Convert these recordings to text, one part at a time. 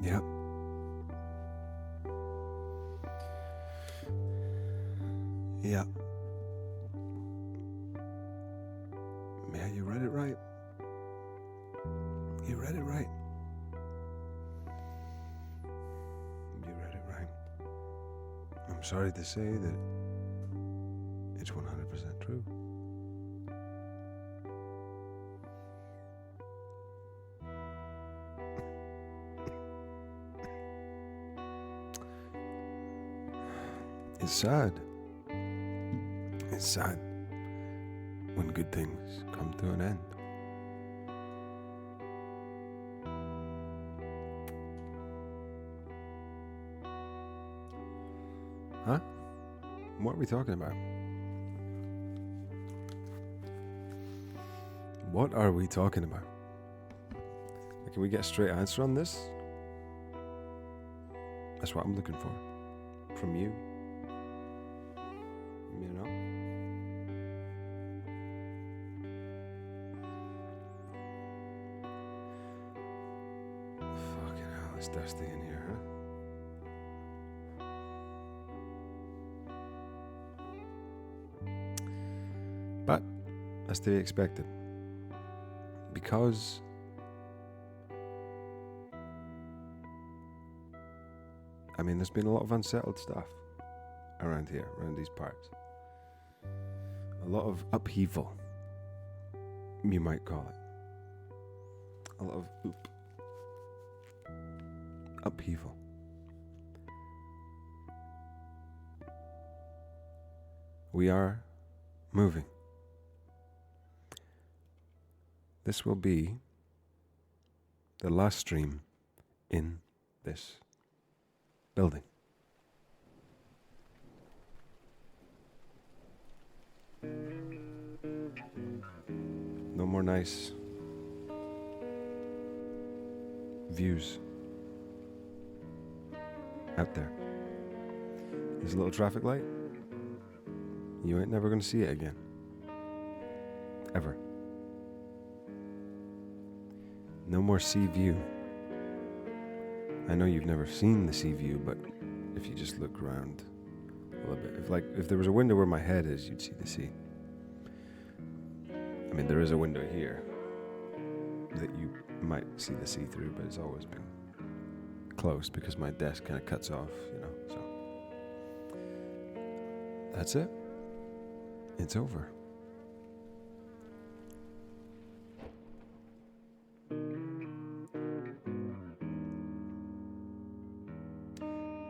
Yep. Yep. Yeah, you read it right. You read it right. You read it right. I'm sorry to say that it's 100% true. It's sad. It's sad when good things come to an end. Huh? What are we talking about? What are we talking about? Can we get a straight answer on this? That's what I'm looking for. From you. You know? Fucking hell, it's dusty in here, huh? But that's to be expected. Because I mean, there's been a lot of unsettled stuff around here, around these parts. A lot of upheaval, you might call it. A lot of upheaval. We are moving. This will be the last stream in this building. No more nice views out there. There's a little traffic light. You ain't never gonna see it again. Ever. No more sea view. I know you've never seen the sea view, but if you just look around a little bit, if there was a window where my head is, you'd see the sea. I mean, there is a window here that you might see the sea through, but it's always been closed because my desk kind of cuts off, so. That's it. It's over.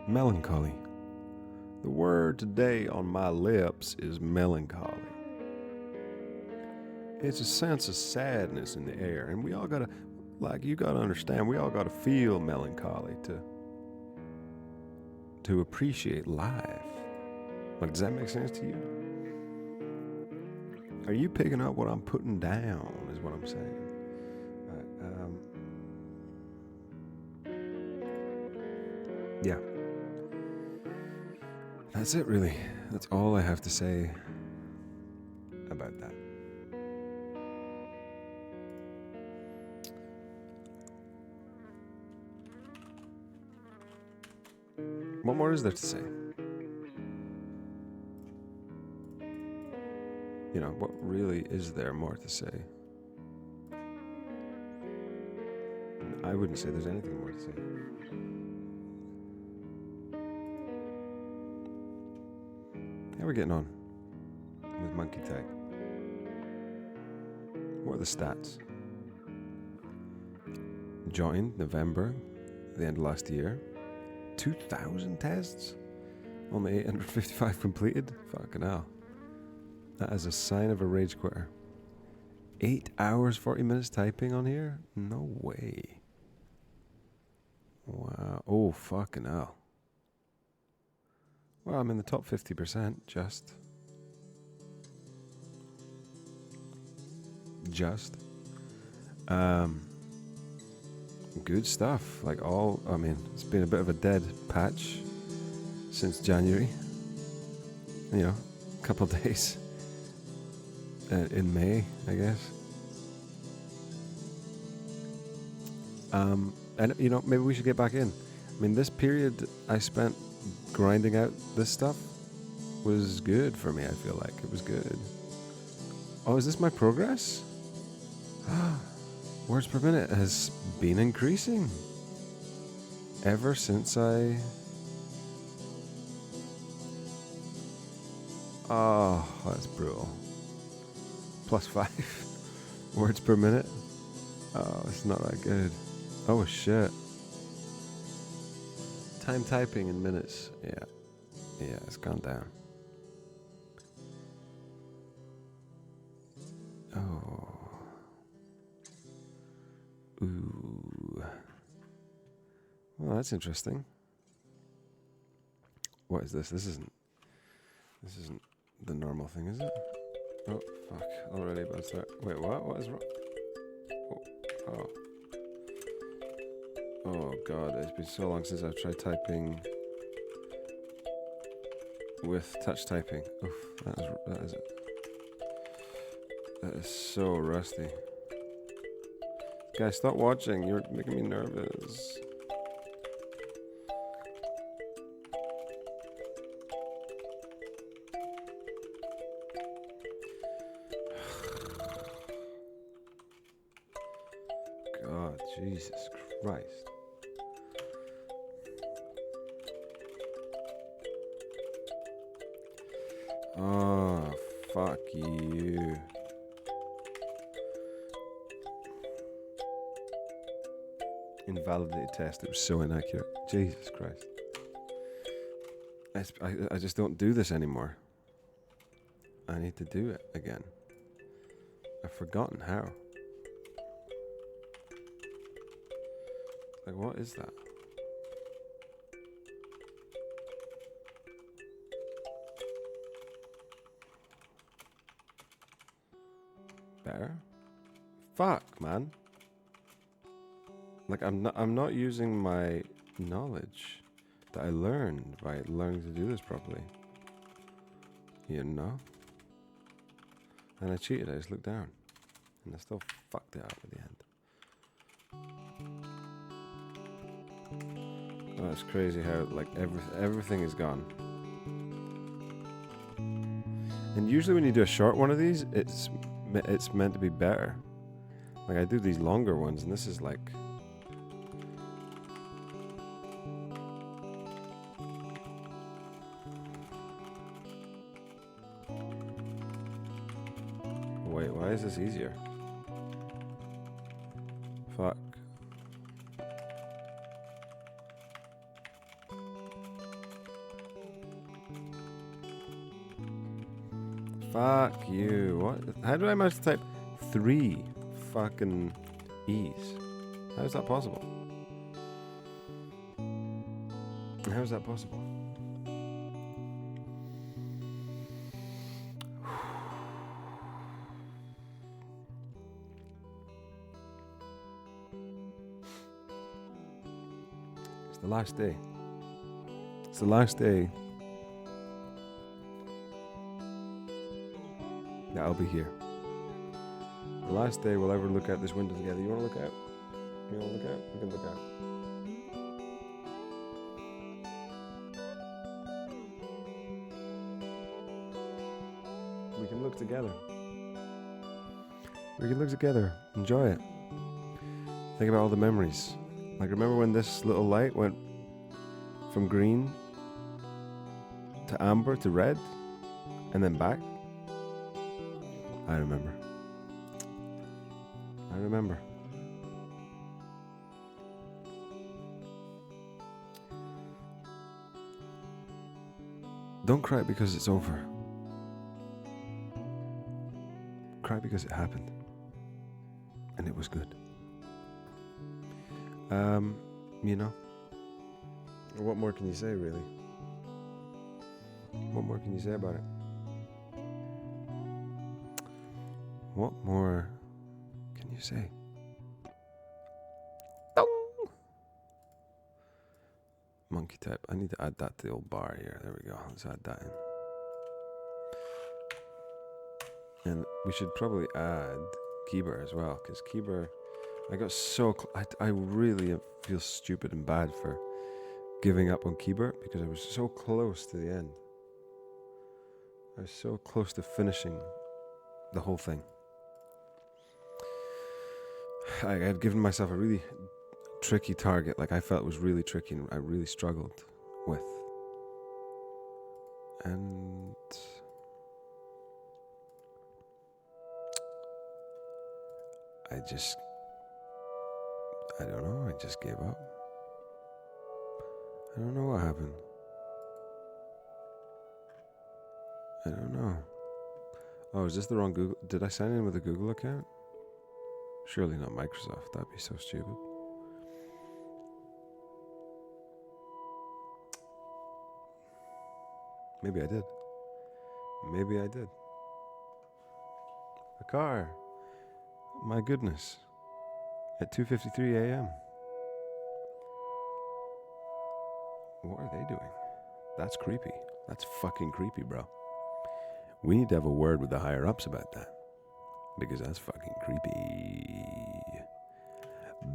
Melancholy. The word today on my lips is melancholy. It's a sense of sadness in the air, and we all gotta, you gotta understand, we all gotta feel melancholy to appreciate life. Does that make sense to you? Are you picking up what I'm putting down, is what I'm saying. Yeah. That's it, really. That's all I have to say about that. What more is there to say? What really is there more to say? I wouldn't say there's anything more to say. How are we getting on with Monkey Tag? What are the stats? Joined November, the end of last year. 2,000 tests? Only 855 completed? Fucking hell. That is a sign of a rage quitter. 8 hours, 40 minutes typing on here? No way. Wow. Oh, fucking hell. Well, I'm in the top 50%, just. Good stuff. It's been a bit of a dead patch since January. A couple of days in May, I guess. And you know, maybe we should get back in. I mean, this period I spent grinding out this stuff was good for me. I feel like it was good. Oh, is this my progress? Words per minute has been increasing ever since I... Oh, that's brutal. +5 words per minute. Oh, it's not that good. Oh shit. Time typing in minutes. Yeah, it's gone down. Oh. Ooh. Well, that's interesting. What is this? This isn't the normal thing, is it? Oh, fuck. Already about to start. Wait, what? What is wrong? Oh. Oh, God. It's been so long since I've tried typing with touch typing. Oof, that is so rusty. Guys, stop watching. You're making me nervous. God, Jesus Christ. Oh, fuck you. Invalidated test. It was so inaccurate. Jesus Christ. I just don't do this anymore. I need to do it again. I've forgotten how. Like, what is that? Better? Fuck, man. Like, I'm not using my knowledge that I learned by learning to do this properly. You know? And I cheated, I just looked down. And I still fucked it up at the end. Oh, it's crazy how, like, everything is gone. And usually when you do a short one of these, it's meant to be better. Like, I do these longer ones, and this is like... Wait, why is this easier? Fuck. Fuck you. What? How do I manage to type 3 fucking E's? How is that possible? How is that possible? It's the last day. It's the last day that I'll be here. The last day we'll ever look out this window together. You want to look out? You want to look out? We can look out. We can look together. We can look together. Enjoy it. Think about all the memories. Like, remember when this little light went from green to amber to red and then back? I remember. I remember. Don't cry because it's over. Cry because it happened. And it was good. You know? What more can you say, really? What more can you say about it? What more can you say? Monkey type. I need to add that to the old bar here. There we go. Let's add that in. And we should probably add keyboard as well, because keyboard, I got so I really feel stupid and bad for giving up on Keybert because I was so close to the end. I was so close to finishing the whole thing. I had given myself a really tricky target, like I felt it was really tricky and I really struggled with. And I don't know, I just gave up. I don't know what happened. I don't know. Oh, is this the wrong Google? Did I sign in with a Google account? Surely not Microsoft, that'd be so stupid. Maybe I did. Maybe I did. A car. My goodness. At 2:53 a.m. What are they doing? That's creepy. That's fucking creepy, bro. We need to have a word with the higher ups about that. Because that's fucking creepy.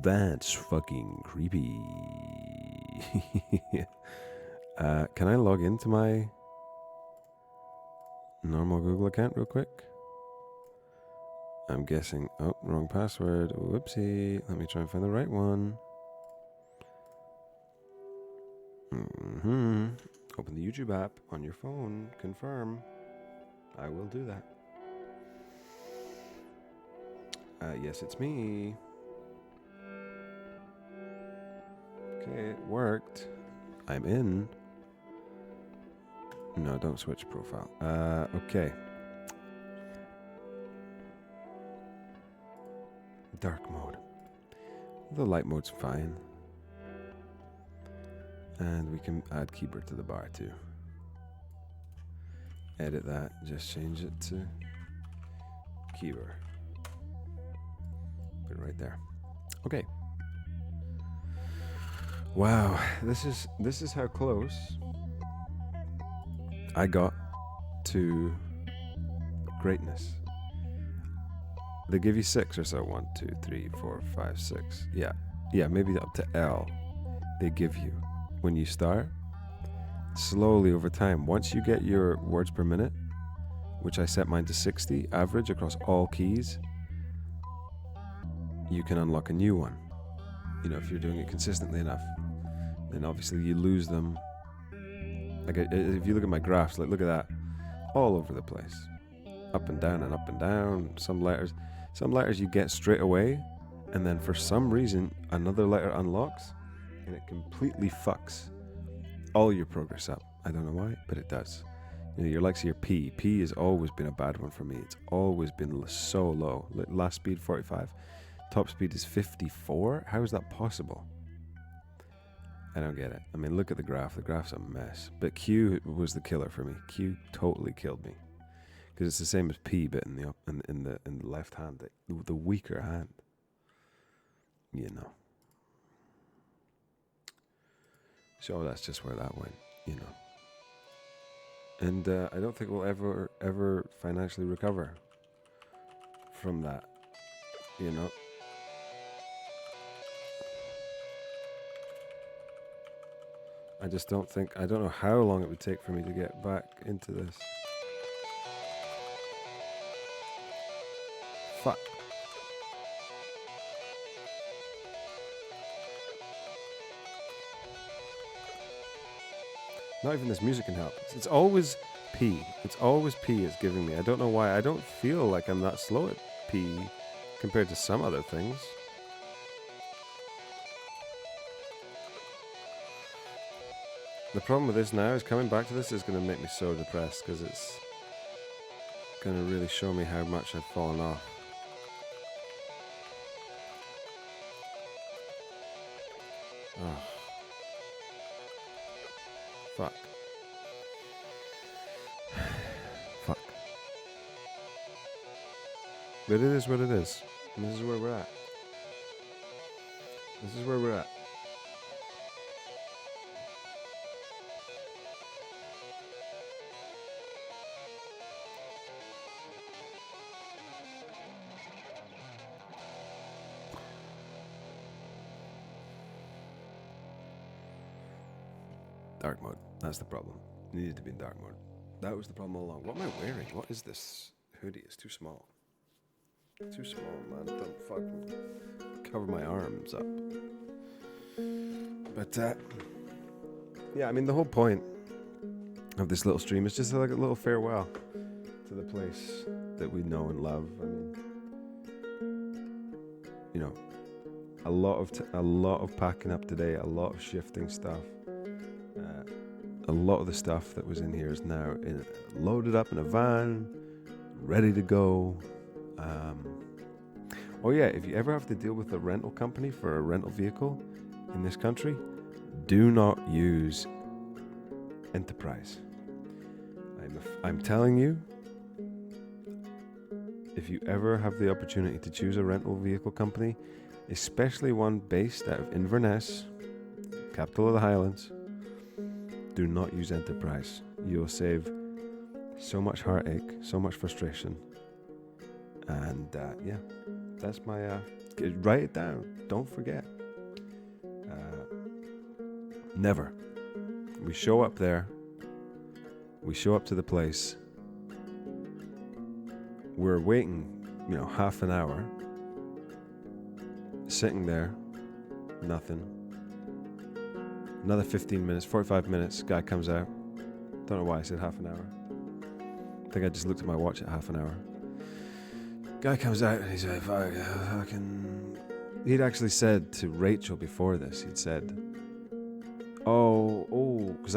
That's fucking creepy. Can I log into my normal Google account real quick? I'm guessing, oh, wrong password. Whoopsie. Let me try and find the right one. Open the YouTube app on your phone. Confirm. I will do that. Yes, it's me. Okay, it worked. I'm in. No, don't switch profile. Okay. Dark mode. The light mode's fine. And we can add Keybert to the bar too. Edit that, just change it to Keybert. Put it right there. Okay. Wow, this is how close I got to greatness. They give you 6 or so. 1, 2, 3, 4, 5, 6. Yeah, maybe up to L. They give you when you start. Slowly over time, once you get your words per minute, which I set mine to 60 average across all keys, you can unlock a new one. You know, if you're doing it consistently enough, then obviously you lose them. Like if you look at my graphs, like look at that, all over the place, up and down and up and down. Some letters you get straight away, and then for some reason another letter unlocks, and it completely fucks all your progress up. I don't know why, but it does. You know, your likes of your P. P has always been a bad one for me. It's always been so low. Last speed 45, top speed is 54. How is that possible? I don't get it. I mean, look at the graph. The graph's a mess. But Q was the killer for me. Q totally killed me because it's the same as P, but in the left hand, the weaker hand. You know. So that's just where that went. You know. And I don't think we'll ever financially recover from that. You know. I just don't think, I don't know how long it would take for me to get back into this. Fuck. Not even this music can help. It's always P. It's always P it's giving me. I don't know why. I don't feel like I'm that slow at P compared to some other things. The problem with this now is coming back to this is going to make me so depressed because it's going to really show me how much I've fallen off. Oh. Fuck. Fuck. But it is what it is. And this is where we're at. This is where we're at. Dark mode. That's the problem. It needed to be in dark mode. That was the problem all along. What am I wearing? What is this hoodie? It's too small. Too small, man. Don't fucking cover my arms up. But, yeah, I mean, the whole point of this little stream is just like a little farewell to the place that we know and love. I mean, you know, a lot of packing up today, a lot of shifting stuff. A lot of the stuff that was in here is now loaded up in a van, ready to go. Oh yeah, if you ever have to deal with a rental company for a rental vehicle in this country, do not use Enterprise. I'm telling you, if you ever have the opportunity to choose a rental vehicle company, especially one based out of Inverness, capital of the Highlands, do not use Enterprise. You'll save so much heartache, so much frustration. And yeah, that's my, write it down. Don't forget. Never. We show up there. We show up to the place. We're waiting, half an hour. Sitting there. Nothing. Another 15 minutes, 45 minutes. Guy comes out. Don't know why I said half an hour. I think I just looked at my watch at half an hour. Guy comes out and he's like, he'd actually said to Rachel before this, he'd said, because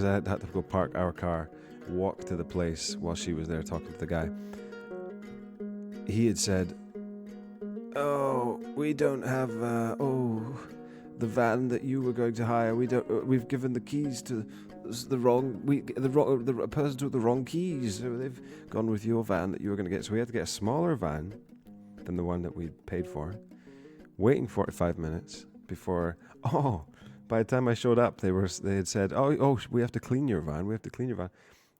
I had to go park our car, walk to the place while she was there talking to the guy. He had said, we don't have, the van that you were going to hire. We've given the keys to the person took the wrong keys. So they've gone with your van that you were going to get. So we had to get a smaller van than the one that we paid for. Waiting 45 minutes before. By the time I showed up, they had said, we have to clean your van.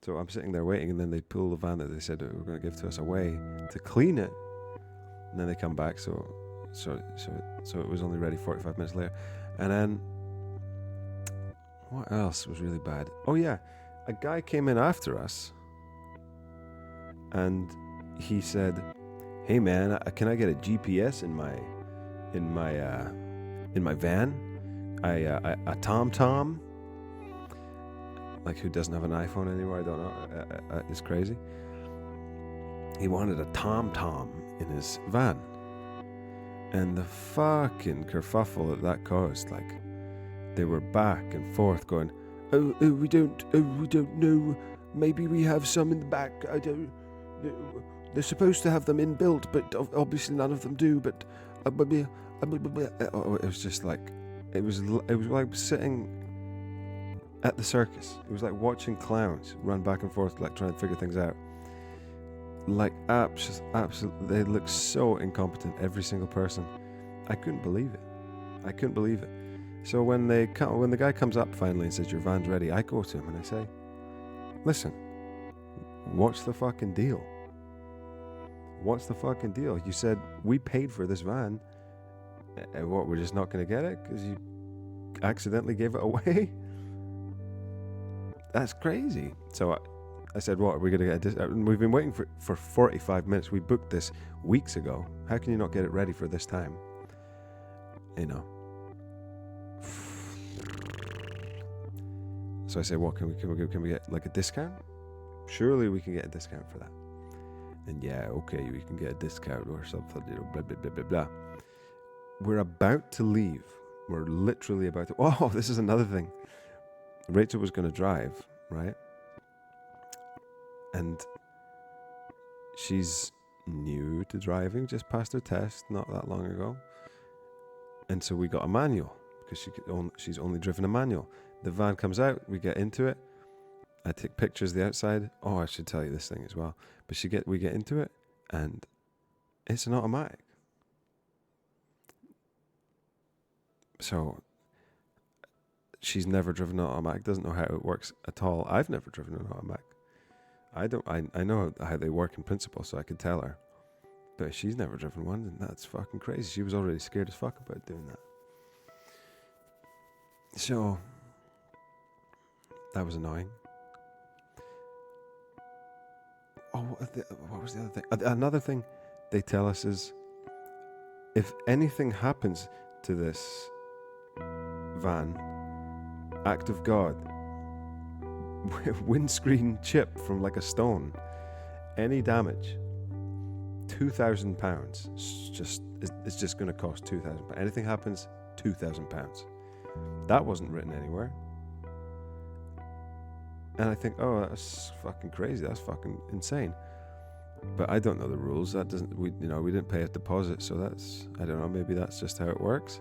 So I'm sitting there waiting, and then they pull the van that they said they were going to give to us away to clean it, and then they come back. So it was only ready 45 minutes later. And then what else was really bad? Oh yeah, a guy came in after us, and he said, "Hey man, can I get a GPS in my van? A TomTom." Like, who doesn't have an iPhone anymore? I don't know. It's crazy. He wanted a TomTom in his van. And the fucking kerfuffle that caused, like, they were back and forth going, we don't know, maybe we have some in the back, they're supposed to have them inbuilt, but obviously none of them do, but, it was just like, it was like sitting at the circus. It was like watching clowns run back and forth, like trying to figure things out. Like, absolutely, they look so incompetent, every single person. I couldn't believe it. So when the guy comes up finally and says, "Your van's ready," I go to him and I say, "Listen, what's the fucking deal? You said we paid for this van, and what, we're just not going to get it because you accidentally gave it away? That's crazy." So I said, "What, are we going to get a we've been waiting for 45 minutes. We booked this weeks ago. How can you not get it ready for this time?" So I said, "What, can we get like a discount? Surely we can get a discount for that." And yeah, okay, we can get a discount or something, blah, blah, blah, blah, blah. We're about to leave. We're literally about to... Oh, this is another thing. Rachel was going to drive, right? And she's new to driving, just passed her test not that long ago. And so we got a manual, because she's only driven a manual. The van comes out, we get into it. I take pictures of the outside. Oh, I should tell you this thing as well. But we get into it, and it's an automatic. So she's never driven an automatic, doesn't know how it works at all. I've never driven an automatic. I know how they work in principle, so I could tell her. But she's never driven one, and that's fucking crazy. She was already scared as fuck about doing that. So That was annoying. Oh, what was the other thing? Another thing they tell us is, if anything happens to this van, act of God, windscreen chip from like a stone, any damage, £2,000. It's just going to cost £2,000. Anything happens, £2,000. That wasn't written anywhere. And I think, oh, that's fucking crazy. That's fucking insane. But I don't know the rules. That doesn't, we didn't pay a deposit, so that's, I don't know, maybe that's just how it works.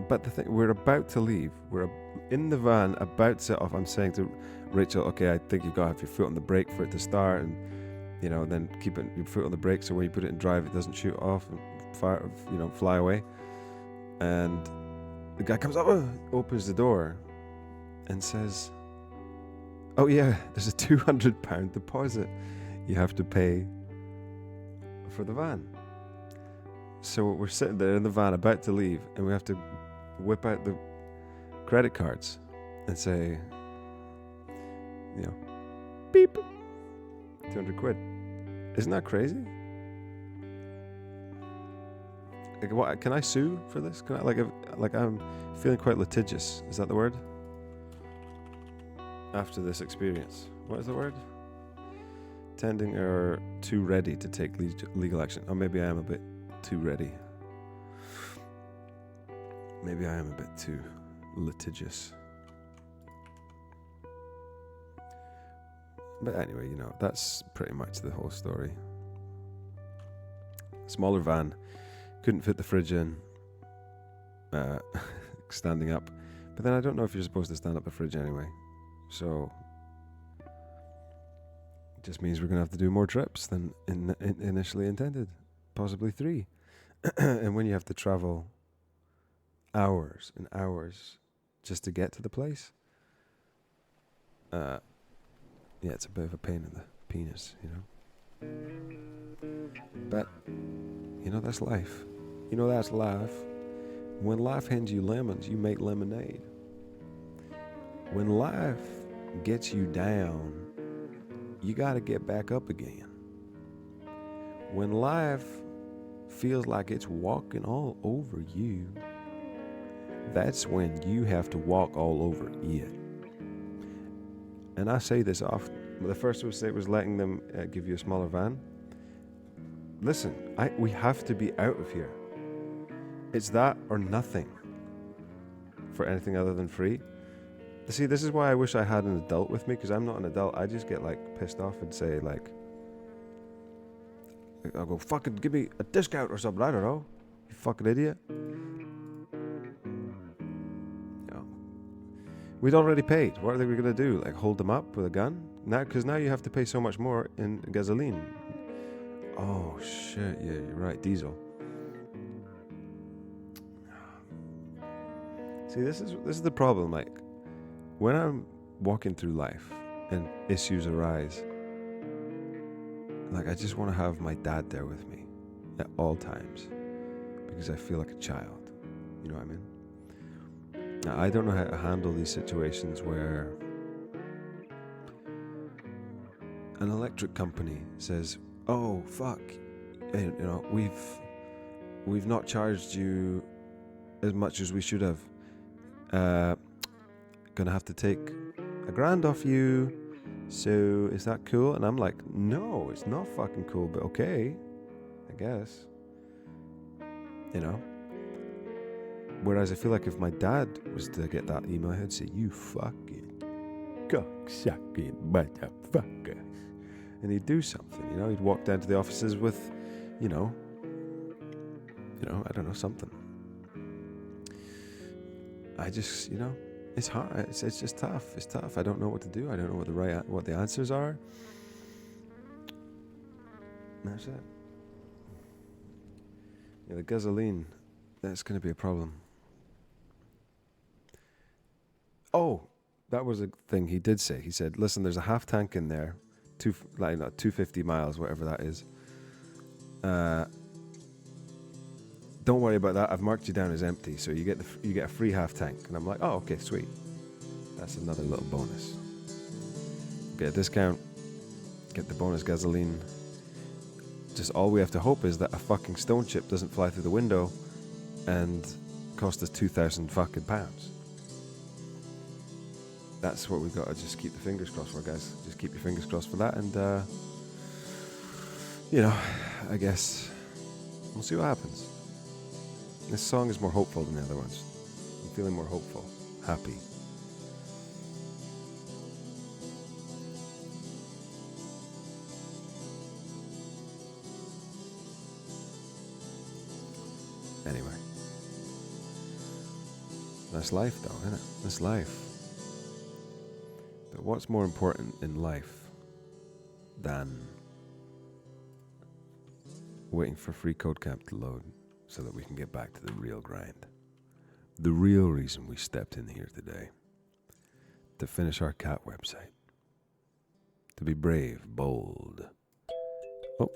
But the thing, we're about to leave. We're in the van, about to set off. I'm saying to Rachel, okay, I think you've got to have your foot on the brake for it to start, and then keep your foot on the brake so when you put it in drive, it doesn't shoot off and fly away. And the guy comes up, opens the door, and says, "Oh yeah, there's a £200 deposit you have to pay for the van." So we're sitting there in the van about to leave, and we have to whip out the credit cards and say, beep, £200. Isn't that crazy? Like, what, can I sue for this? Can I, like I'm feeling quite litigious. Is that the word? After this experience, what is the word? Tending or too ready to take legal action. Or maybe I am a bit too ready. Maybe I am a bit too litigious. But anyway, that's pretty much the whole story. Smaller van, couldn't fit the fridge in, standing up. But then I don't know if you're supposed to stand up the fridge anyway. So it just means we're going to have to do more trips than initially intended. Possibly 3. And when you have to travel hours and hours just to get to the place, it's a bit of a pain in the penis, But, that's life. That's life. When life hands you lemons, you make lemonade. When life gets you down, you got to get back up again. When life feels like it's walking all over you, that's when you have to walk all over it. And I say this often. The first mistake was letting them give you a smaller van. Listen, we have to be out of here. It's that or nothing for anything other than free. See, this is why I wish I had an adult with me, because I'm not an adult. I just get pissed off and say I'll go, fucking give me a discount or something. I don't know. You fucking idiot. We'd already paid. What are they going to do? Hold them up with a gun? Because now you have to pay so much more in gasoline. Oh, shit. Yeah, you're right. Diesel. See, this is the problem. When I'm walking through life and issues arise, I just want to have my dad there with me at all times because I feel like a child. You know what I mean? Now, I don't know how to handle these situations where an electric company says, "Oh fuck, we've not charged you as much as we should have. Gonna have to take $1,000 off you. So is that cool?" And I'm like, "No, it's not fucking cool, but okay, I guess." Whereas I feel like if my dad was to get that email, he'd say, "You fucking cocksucking motherfucker," and he'd do something. He'd walk down to the offices with, I don't know, something. I just, it's hard. It's just tough. It's tough. I don't know what to do. I don't know what the answers are. That's it. Yeah, the gasoline, that's going to be a problem. Oh, that was a thing he did say. He said, "Listen, there's a half tank in there, 250 miles, whatever that is. don't worry about that. I've marked you down as empty, so you get a free half tank. And I'm like, oh, okay, sweet. That's another little bonus. Get a discount. Get the bonus gasoline. Just all we have to hope is that a fucking stone chip doesn't fly through the window and cost us 2,000 fucking pounds. That's what we've got to just keep the fingers crossed for, guys. Just keep your fingers crossed for that, and I guess we'll see what happens. This song is more hopeful than the other ones. I'm feeling more hopeful, happy. Anyway. That's life, though, isn't it? That's life. But what's more important in life than waiting for freeCodeCamp to load so that we can get back to the real grind? The real reason we stepped in here today. To finish our cat website. To be brave, bold. Oh,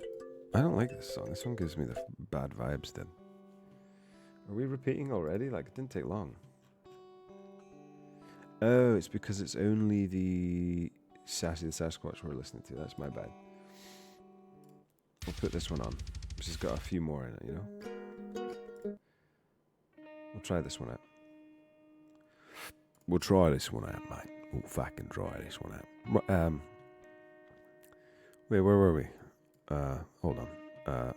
I don't like this song. This one gives me the bad vibes, then. Are we repeating already? Like, it didn't take long. Oh, it's because it's only the Sassy the Sasquatch we're listening to. That's my bad. We'll put this one on. This has got a few more in it, you know? We'll try this one out. We'll try this one out, mate. We'll fucking try this one out. Wait, where were we? Hold on.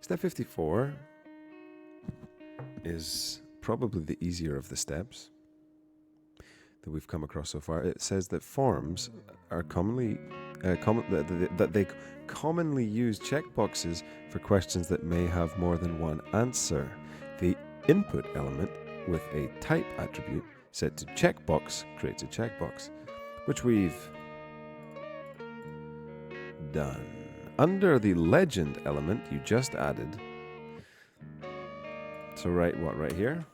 Step 54 is probably the easier of the steps that we've come across so far. It says that forms are commonly that they commonly use checkboxes for questions that may have more than one answer. The input element with a type attribute set to checkbox creates a checkbox, which we've done. Under the legend element you just added, so right here,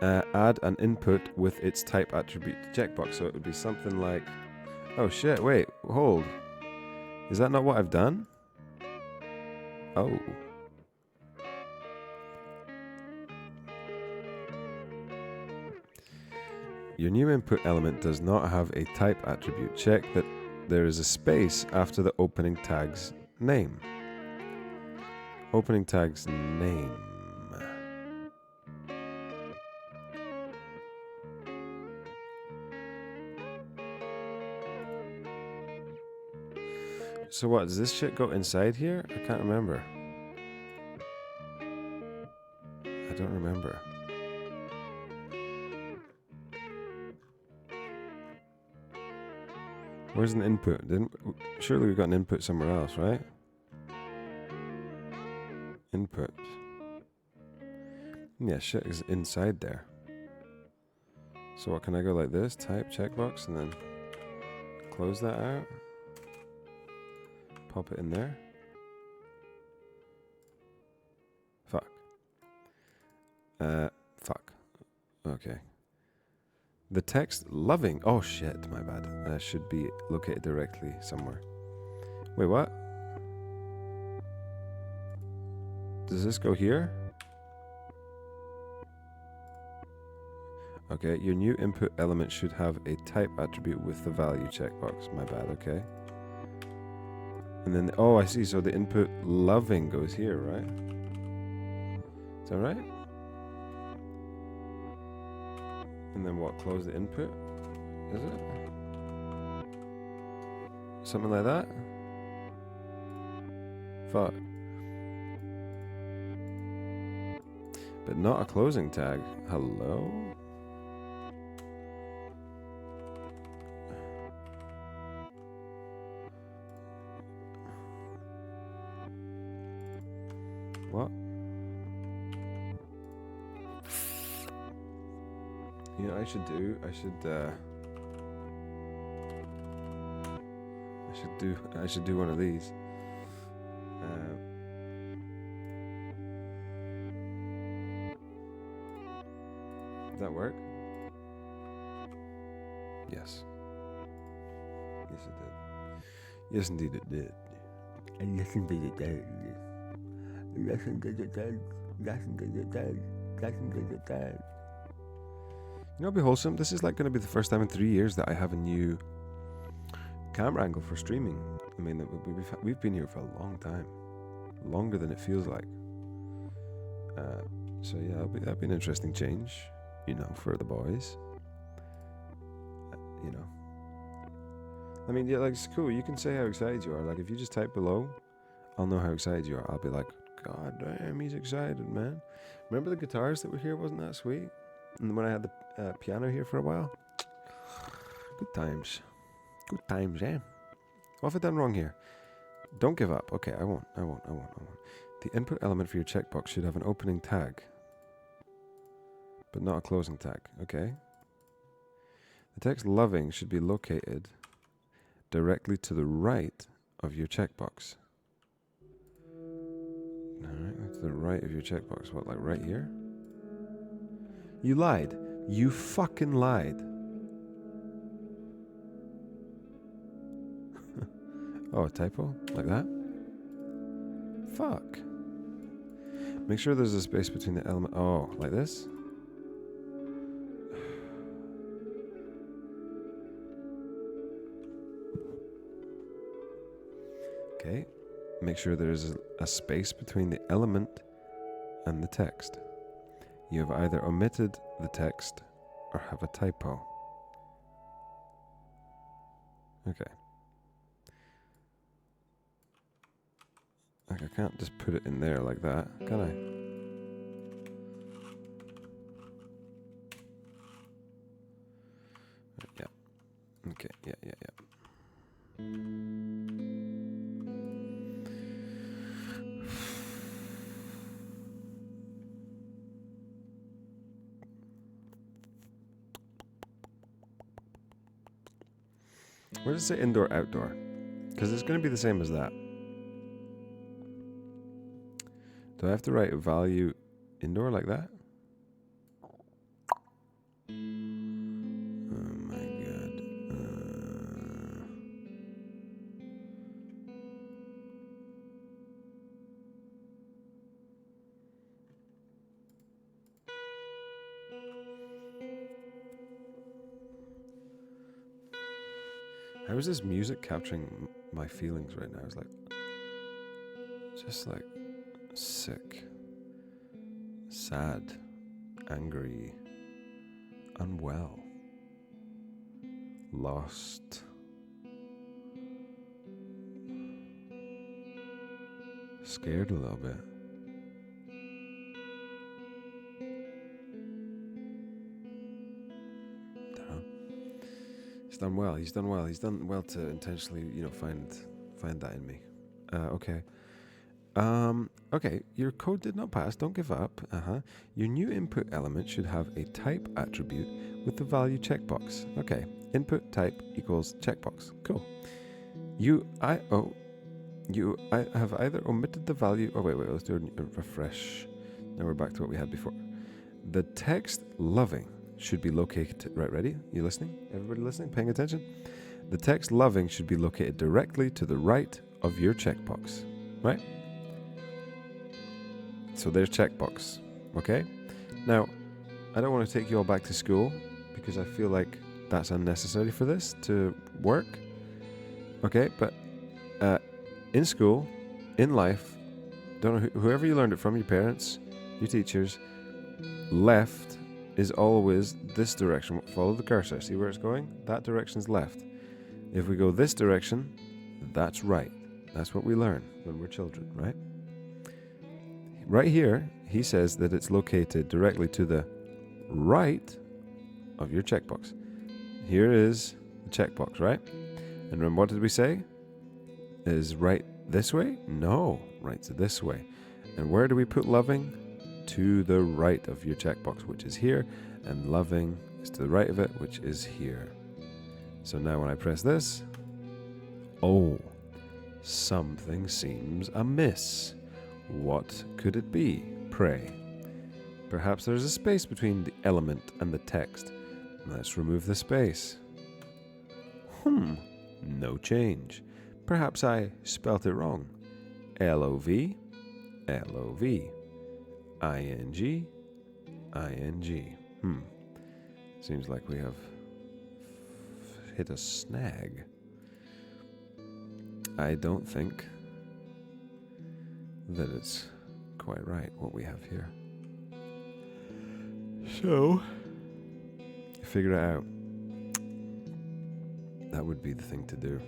add an input with its type attribute to checkbox. So it would be something like, oh shit, wait, hold. Is that not what I've done? Oh. Your new input element does not have a type attribute. Check that there is a space after the opening tag's name. Opening tag's name. So what, does this shit go inside here? I can't remember. I don't remember. Where's an input? Surely we've got an input somewhere else, right? Input. Yeah, shit is inside there. So what, can I go like this? Type, checkbox, and then close that out? Pop it in there? Fuck. Fuck. Okay. The text loving. Oh shit, my bad. Should be located directly somewhere. Wait, what? Does this go here? Okay, your new input element should have a type attribute with the value checkbox. My bad, okay. And then, oh, I see. So the input loving goes here, right? Is that right? And then what? Close the input? Is it? Something like that? Fuck. But not a closing tag. Hello? What? You know, I should do one of these. Did that work? Yes. Yes, it did. Yes, indeed it did. And yes, indeed it did. Listen to the tags. Listen to the tags. Listen to the tags. You know, it'll be wholesome. This is like going to be the first time in 3 years that I have a new camera angle for streaming. I mean, we've been here for a long time, longer than it feels like. So yeah, that'll be an interesting change, you know, for the boys. You know, I mean, yeah, like it's cool. You can say how excited you are. Like if you just type below, I'll know how excited you are. I'll be like, God damn, he's excited, man. Remember the guitars that were here? Wasn't that sweet? And when I had the piano here for a while, good times. Good times, eh? What have I done wrong here? Don't give up. Okay, I won't. The input element for your checkbox should have an opening tag, but not a closing tag. Okay. The text loving should be located directly to the right of your checkbox. Alright, to the right of your checkbox. What, like right here? You lied. You fucking lied. Oh, a typo? Like that? Fuck. Make sure there's a space between the element. Oh, like this? Okay. Make sure there's a space between the element and the text. You have either omitted the text or have a typo. Okay. Like I can't just put it in there like that, can I? Yeah. Okay, yeah. Where does it say indoor, outdoor? Because it's going to be the same as that. Do I have to write a value indoor like that? Oh my god. How is this music capturing my feelings right now? It's like, just like sick, sad, angry, unwell, lost, scared a little bit. He's done well. He's done well. He's done well to intentionally, you know, find that in me. Okay. Okay, your code did not pass. Don't give up. Your new input element should have a type attribute with the value checkbox. Okay, input type equals checkbox. Cool. I have either omitted the value. Oh wait. Let's do a refresh. Now we're back to what we had before. The text loving should be located. Right, ready? You listening? Everybody listening? Paying attention? The text loving should be located directly to the right of your checkbox. Right? So there's checkbox, okay? Now, I don't want to take you all back to school because I feel like that's unnecessary for this to work, okay? But in school, in life, don't know whoever you learned it from, your parents, your teachers, left is always this direction. Follow the cursor. See where it's going? That direction's left. If we go this direction, that's right. That's what we learn when we're children, right? Right here, he says that it's located directly to the right of your checkbox. Here is the checkbox, right? And remember, what did we say? Is right this way? No, right's this way. And where do we put loving? To the right of your checkbox, which is here, and loving is to the right of it, which is here. So now when I press this, oh, something seems amiss. What could it be, pray? Perhaps there's a space between the element and the text. Let's remove the space. No change. Perhaps I spelt it wrong. LOV, L-O-V, I-N-G, I-N-G. Seems like we have hit a snag. I don't think that it's quite right what we have here. So, figure it out. That would be the thing to do.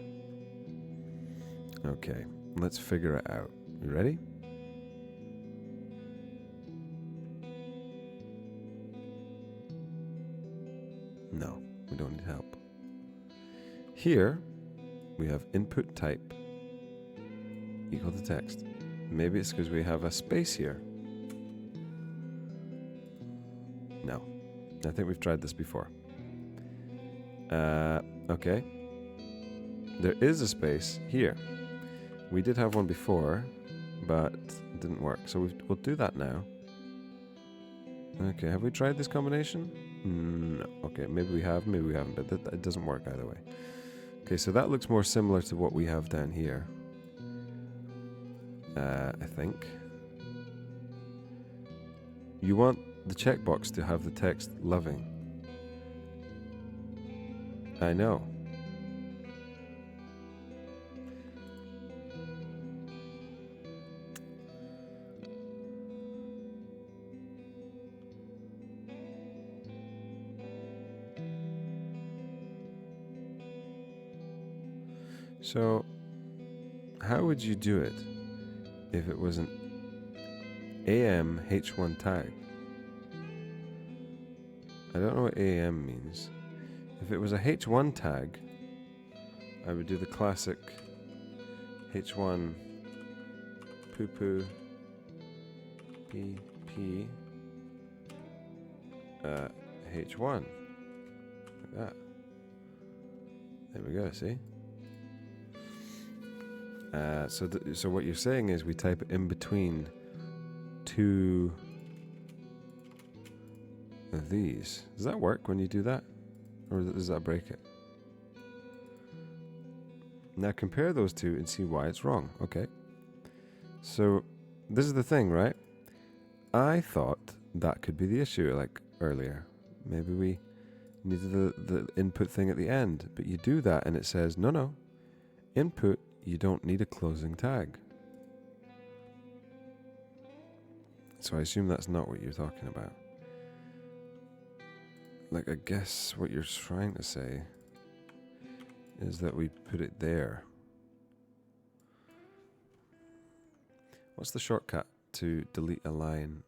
Okay, let's figure it out. You ready? No, we don't need help. Here, we have input type equal to text. Maybe it's because we have a space here. No, I think we've tried this before. Okay. There is a space here. We did have one before, but it didn't work. So we'll do that now. Okay, have we tried this combination? No. Okay, maybe we have, maybe we haven't, but it doesn't work either way. Okay, so that looks more similar to what we have down here. I think. You want the checkbox to have the text loving. I know. So, how would you do it if it was an AM H1 tag? I don't know what AM means. If it was a H1 tag, I would do the classic H1 poo-poo PP H1 like that. There we go, see? So what you're saying is we type it in between two of these. Does that work when you do that? Or does that break it? Now compare those two and see why it's wrong. Okay. So this is the thing, right? I thought that could be the issue, like earlier. Maybe we needed the input thing at the end. But you do that and it says, no. Input, you don't need a closing tag. So I assume that's not what you're talking about. Like, I guess what you're trying to say is that we put it there. What's the shortcut to delete a line?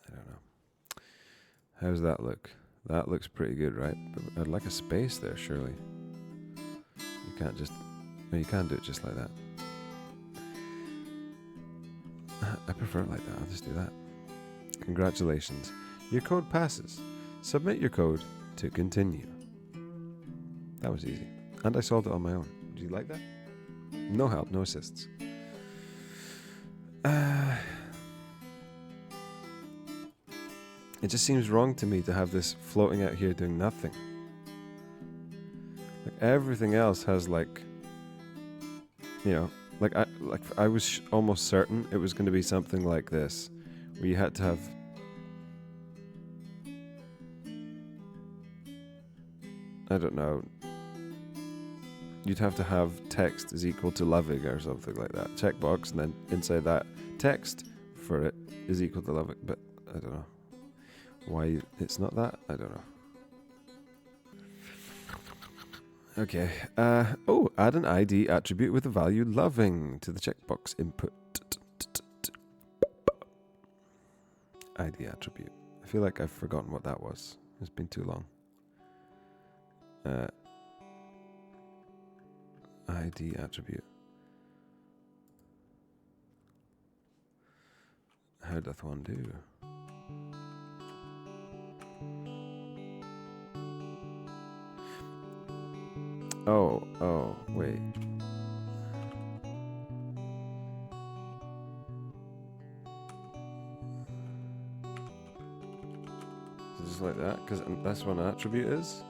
I don't know. How does that look? That looks pretty good, right? But I'd like a space there, surely. You can't just... No, you can do it just like that. I prefer it like that. I'll just do that. Congratulations. Your code passes. Submit your code to continue. That was easy. And I solved it on my own. Do you like that? No help, no assists. It just seems wrong to me to have this floating out here doing nothing. Like everything else has like, you know, I was almost certain it was going to be something like this, where you had to have I don't know. You'd have to have text is equal to loving or something like that. Checkbox, and then inside that text for it is equal to loving. But I don't know why it's not that. I don't know. Okay. Add an ID attribute with the value loving to the checkbox input. ID attribute. I feel like I've forgotten what that was. It's been too long. ID attribute. How doth one do? Oh, wait. Just like that, because that's what an attribute is.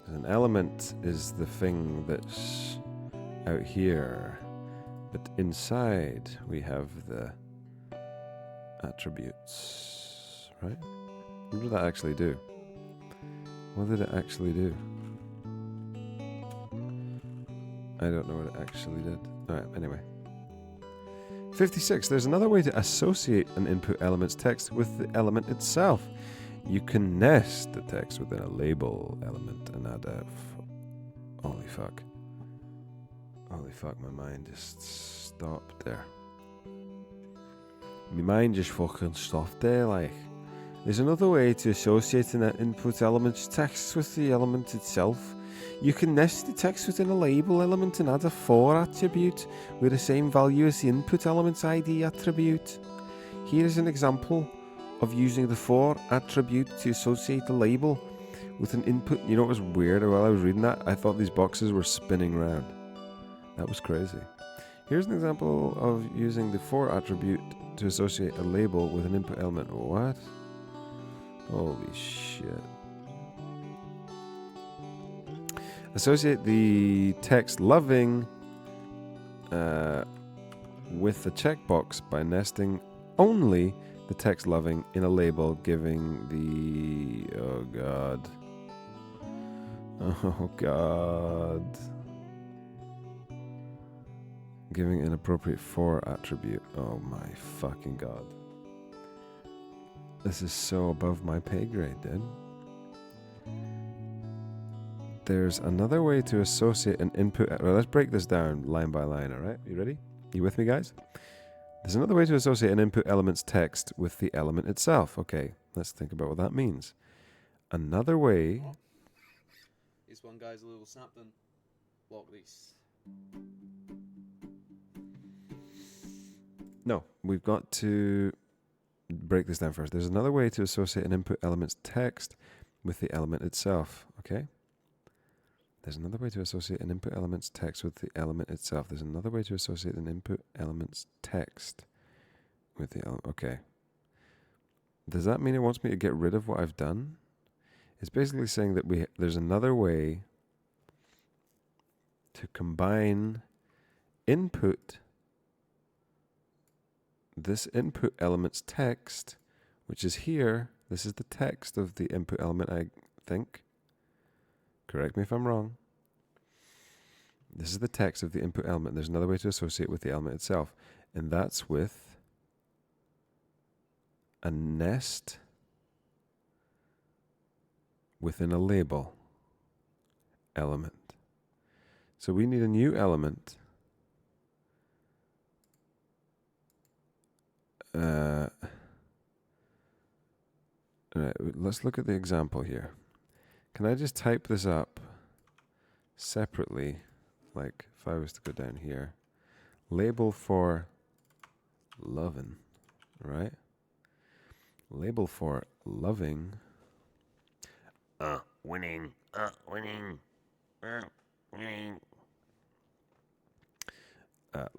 An element is the thing that's out here. But inside we have the attributes, right? What did that actually do? What did it actually do? I don't know what it actually did. Alright, anyway. 56. There's another way to associate an input element's text with the element itself. You can nest the text within a label element and add a... Holy fuck. Holy fuck, my mind just stopped there. My mind just fucking stopped there, like. There's another way to associate an input element's text with the element itself. You can nest the text within a label element and add a for attribute with the same value as the input element's ID attribute. Here is an example of using the for attribute to associate a label with an input. You know what was weird? While I was reading that, I thought these boxes were spinning round. That was crazy. Here's an example of using the for attribute to associate a label with an input element. What? Holy shit. Associate the text loving with the checkbox by nesting only the text loving in a label, giving the... Oh god. Oh god. Giving an appropriate for attribute. Oh my fucking god. This is so above my pay grade, dude. There's another way to associate an input... Well, let's break this down line by line, alright? You ready? You with me, guys? There's another way to associate an input element's text with the element itself. Okay, let's think about what that means. Another way... This one guy's a little something like this. No, we've got to break this down first. There's another way to associate an input element's text with the element itself, okay? There's another way to associate an input element's text with the element itself. There's another way to associate an input element's text with the element. Okay. Does that mean it wants me to get rid of what I've done? It's basically saying that there's another way to combine input, this input element's text, which is here. This is the text of the input element, I think. Correct me if I'm wrong. This is the text of the input element. There's another way to associate with the element itself, and that's with a nest within a label element. So we need a new element. Right, let's look at the example here. Can I just type this up separately? Like if I was to go down here, label for loving, right? Label for loving. Winning.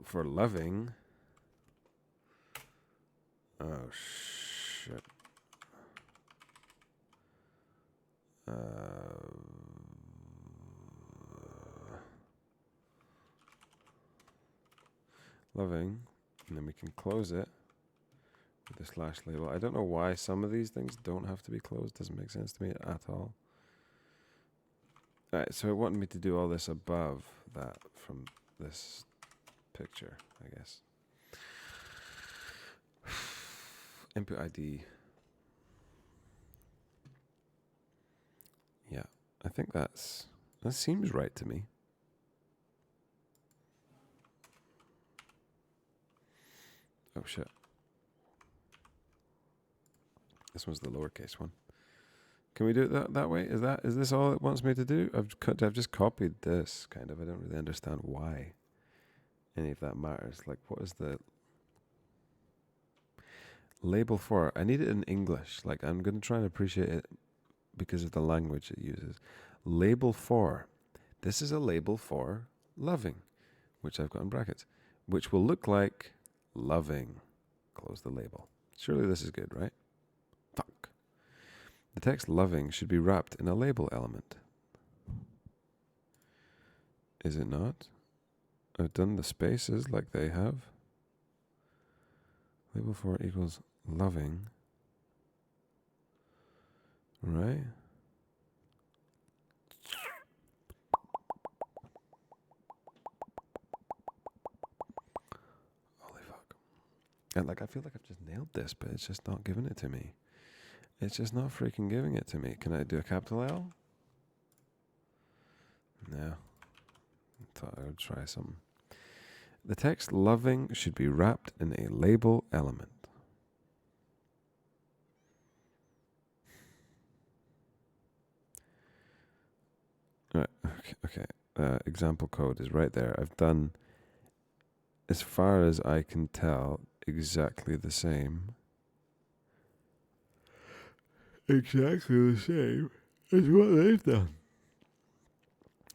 For loving. Oh shit. Loving, and then we can close it with the slash label. I don't know why some of these things don't have to be closed. Doesn't make sense to me at all. Alright, so it wanted me to do all this above that from this picture, I guess. Input ID. Yeah, I think that seems right to me. Oh shit. This one's the lowercase one. Can we do it that way? Is this all it wants me to do? I've just copied this, kind of. I don't really understand why any of that matters. Like, what is the label for? I need it in English. Like, I'm going to try and appreciate it because of the language it uses. Label for. This is a label for loving, which I've got in brackets, which will look like loving. Close the label. Surely this is good, right? Fuck. The text loving should be wrapped in a label element. Is it not? I've done the spaces like they have. Label 4 equals loving. Right? Holy fuck. And like, I feel like I've just nailed this, but it's just not giving it to me. It's just not freaking giving it to me. Can I do a capital L? No. Thought I would try something. The text loving should be wrapped in a label element. Right, okay. Example code is right there. I've done, as far as I can tell, exactly the same. Exactly the same as what they've done.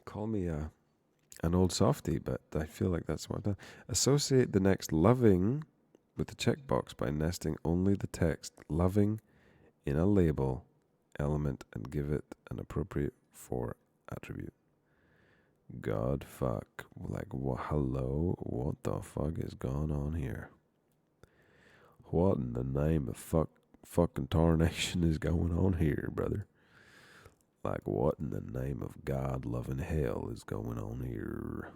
Call me an old softie, but I feel like that's what I've done. Associate the next loving with the checkbox by nesting only the text loving in a label element and give it an appropriate for attribute. God fuck. Like, hello? What the fuck is going on here? What in the name of fucking tarnation is going on here, brother? Like, what in the name of God loving hell is going on here?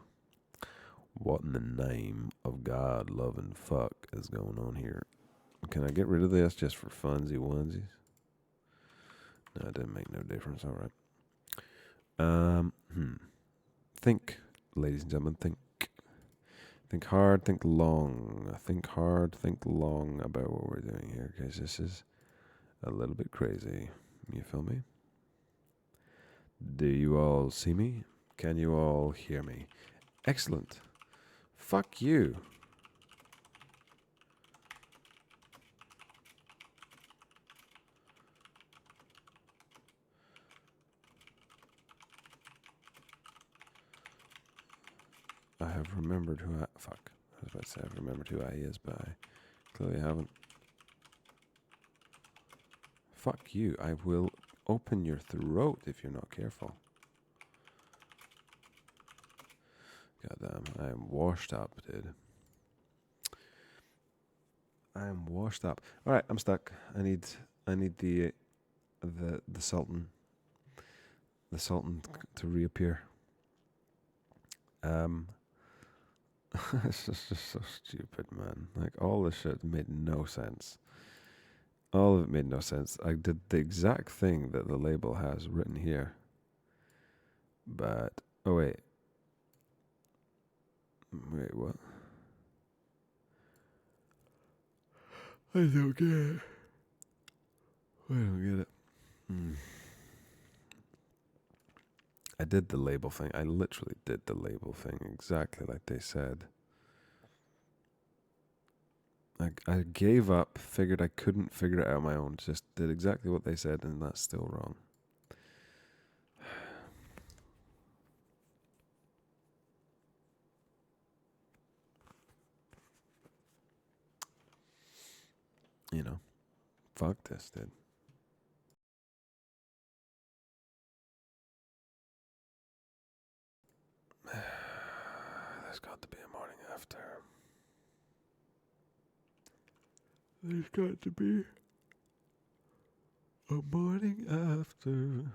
What in the name of God loving fuck is going on here? Can I get rid of this just for funsy onesies? No, it didn't make no difference. All right. Think, ladies and gentlemen, think. Think hard, think long. Think hard, think long about what we're doing here, because this is a little bit crazy. You feel me? Do you all see me? Can you all hear me? Excellent. Fuck you. I have remembered who I... Fuck. I was about to say I've remembered who I is, but I clearly haven't. Fuck you. I will open your throat if you're not careful. Goddamn. I am washed up, dude. I am washed up. Alright, I'm stuck. I need the Sultan. The Sultan to reappear. It's just so stupid, man. Like, all this shit made no sense. All of it made no sense. I did the exact thing that the label has written here. But, oh wait. Wait, what? I don't get it. I don't get it. I did the label thing. I literally did the label thing exactly like they said. I gave up, figured I couldn't figure it out on my own, just did exactly what they said, and that's still wrong. You know, fuck this, dude. There's got to be a morning after. There's got to be a morning after.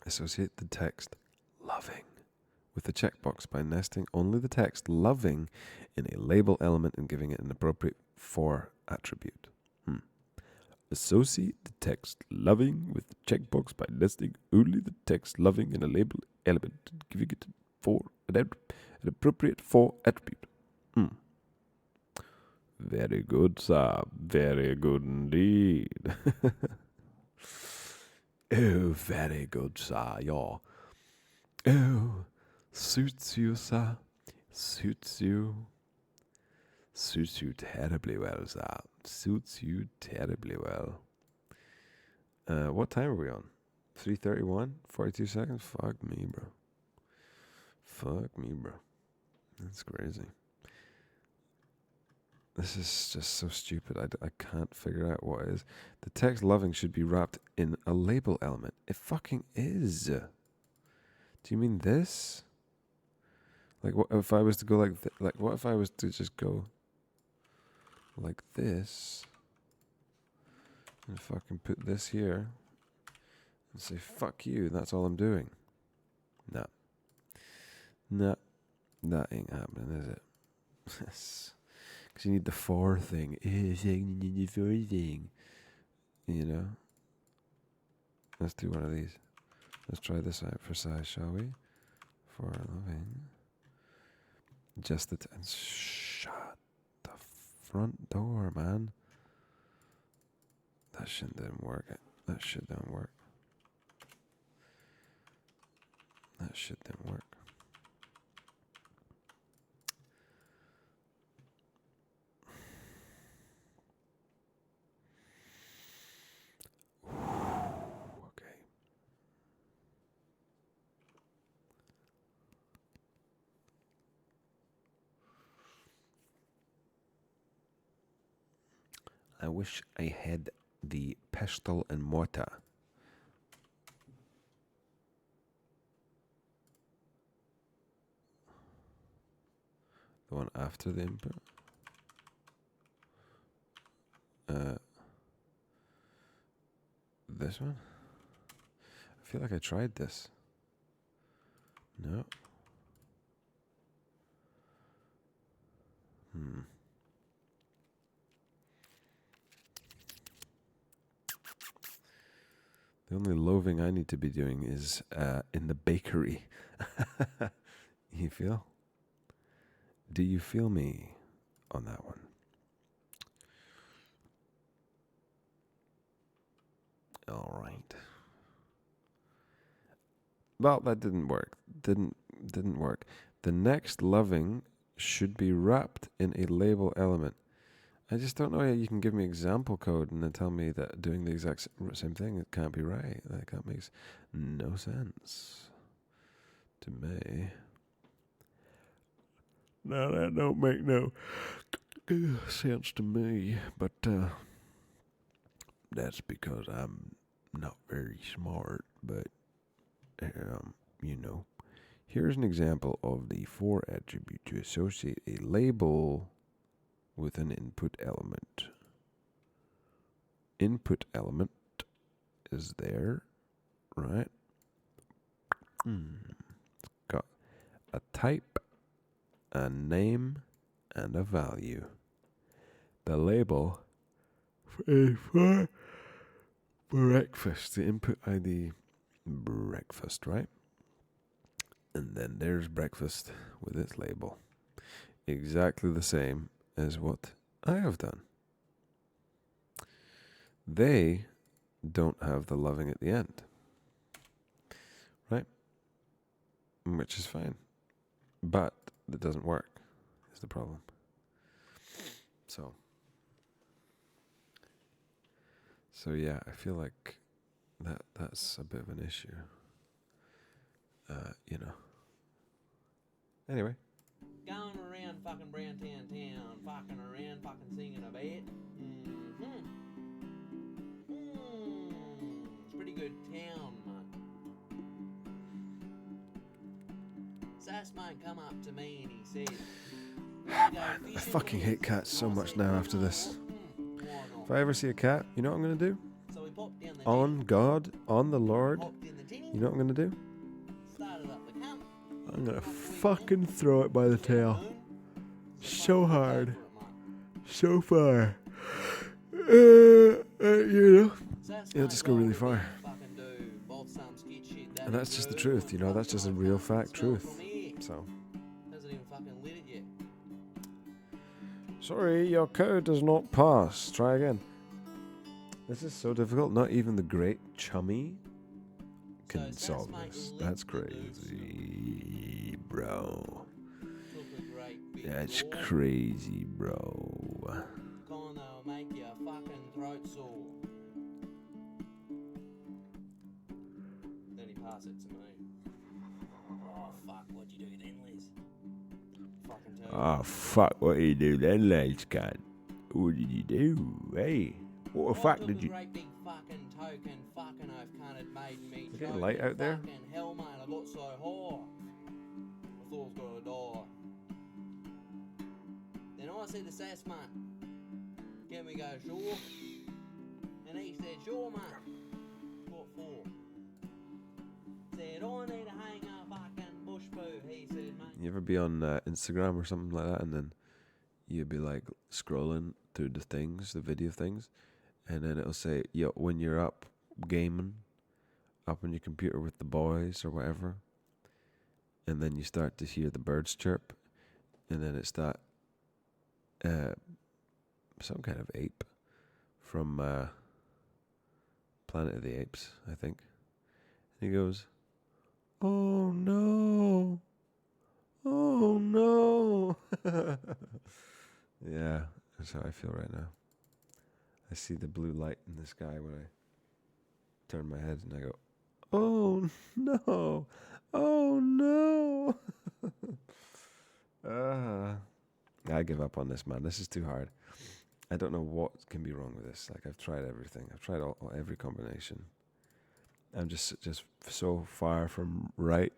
Associate the text loving with the checkbox by nesting only the text loving in a label element and giving it an appropriate for attribute. Associate the text loving with the checkbox by nesting only the text loving in a label element and giving it an appropriate for attribute. Very good, sir. Very good indeed. Oh, very good, sir. Yeah. Oh, suits you, sir. Suits you. Suits you terribly well, sir. Suits you terribly well. What time are we on? 3:31? 42 seconds? Fuck me, bro. Fuck me, bro. That's crazy. This is just so stupid. I can't figure out what it is. The text loving should be wrapped in a label element. It fucking is. Do you mean this? Like, what if I was to go like, what if I was to just go like this and fucking put this here and say, fuck you, that's all I'm doing? Nah. Nah. That ain't happening, is it? Because you need the for thing. You need the for thing. You know? Let's do one of these. Let's try this out for size, shall we? For loving. Just the shut the front door, man. That shit didn't work. That shit didn't work. That shit didn't work. Okay. I wish I had the pestle and mortar. The one after the input. This one? I feel like I tried this. No. The only loaving I need to be doing is in the bakery. You feel? Do you feel me on that one? All right. Well, that didn't work. Didn't work. The next loving should be wrapped in a label element. I just don't know how you can give me example code and then tell me that doing the exact same thing, it can't be right. That makes no sense to me. No, that don't make no sense to me. But that's because I'm not very smart. But, you know, here's an example of the for attribute to associate a label with an input element. Input element is there, right? Got a type, a name, and a value. The label is for breakfast. The input ID breakfast, right? And then there's breakfast with its label. Exactly the same as what I have done. They don't have the loving at the end, right? Which is fine. But it doesn't work, is the problem. So yeah, I feel like that's a bit of an issue. You know. Anyway. Going around fucking Browntown town, fucking around, fucking singing a bit. It's a pretty good town, mate. Sass mate come up to me and he said, I fucking hate cats so much now after this. If I ever see a cat, you know what I'm going to do? So we popped down the On God, on the Lord, you know what I'm going to do? started up the camp. I'm going to fucking throw it by the tail. So hard. So far. You know, it'll just go really far. And that's just the truth, you know, that's just a real fact truth. So. Hasn't even fucking lit it yet. Sorry, your code does not pass. Try again. This is so difficult. Not even the great Chummy can solve this. That's crazy, bro. That's crazy, bro. Gonna make your fucking throat sore. Then he passed it to me. Oh fuck, what'd you do then, Liz? Fucking tell you. Oh, fuck, what did you do then, lads, cunt? What did you do? Hey, what the fuck did you... Great big fucking token fucking oaf cunt had made me Is it light out there? Fucking hell, mate, I got so high. I thought I was gonna die. I said, assess, man. Then we go, sure. And he said, sure, man. What for? Said, I need to hang a fucking bush poo. He said, mate. You ever be on Instagram or something like that, and then you'd be like scrolling through the things, the video things, and then it'll say, yo, when you're up gaming, up on your computer with the boys or whatever, and then you start to hear the birds chirp, and then it's that some kind of ape from Planet of the Apes, I think. And he goes, oh no, oh no. Yeah, that's how I feel right now. I see the blue light in the sky when I turn my head and I go, oh no, oh no. I give up on this, man. This is too hard. I don't know what can be wrong with this. Like, I've tried everything. I've tried every combination. I'm just so far from right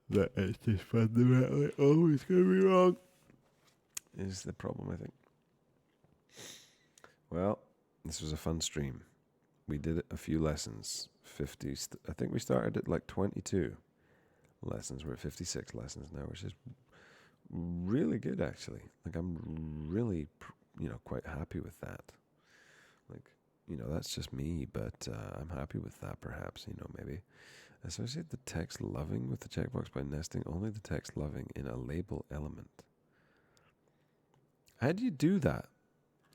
that it's just fundamentally always going to be wrong. Is the problem, I think. Well, this was a fun stream. We did a few lessons. 50. I think we started at like 22 lessons. We're at 56 lessons now, which is really good, actually. Like, I'm really, quite happy with that. Like, that's just me, but I'm happy with that, perhaps, maybe. Associate the text loving with the checkbox by nesting only the text loving in a label element. How do you do that?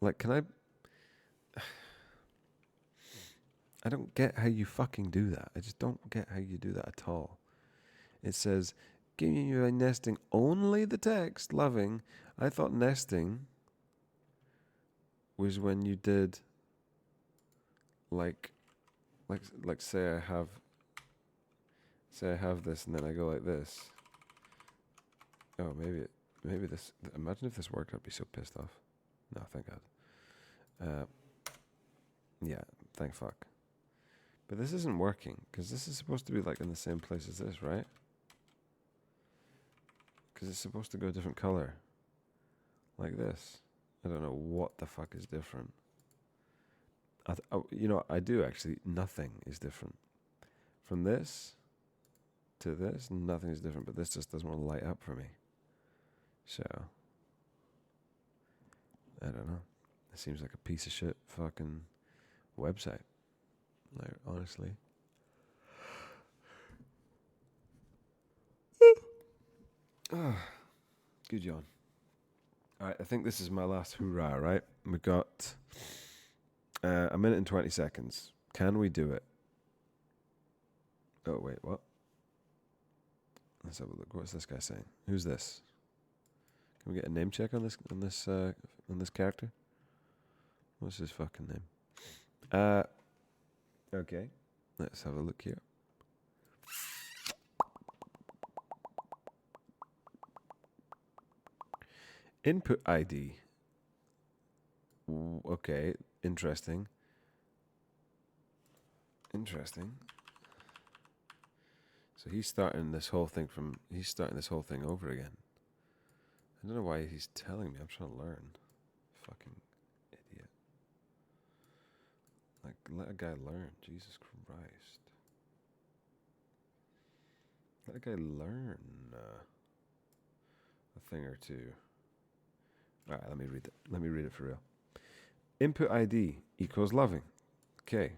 Like, can I don't get how you fucking do that. I just don't get how you do that at all. It says, giving you by nesting only the text loving. I thought nesting was when you did like say I have this and then I go like this. Oh, maybe this. Imagine if this worked, I'd be so pissed off. No, thank God. Yeah, thank fuck. But this isn't working because this is supposed to be like in the same place as this, right? Because it's supposed to go a different color, like this. I don't know what the fuck is different. I do actually. Nothing is different. From this to this, nothing is different. But this just doesn't want to light up for me. So, I don't know. It seems like a piece of shit fucking website. Like, honestly. Good yawn. Alright, I think this is my last hoorah, right? We've got a minute and 20 seconds. Can we do it? Oh, wait, what? Let's have a look. What's this guy saying? Who's this? Can we get a name check on this character? What's his fucking name? Okay. Let's have a look here. Input ID. Okay, interesting. So he's starting this whole thing over again. I don't know why he's telling me. I'm trying to learn. Fucking idiot. Like, let a guy learn. Jesus Christ. Let a guy learn a thing or two. All right, let me read it. Let me read it for real. Input ID equals loving. Okay.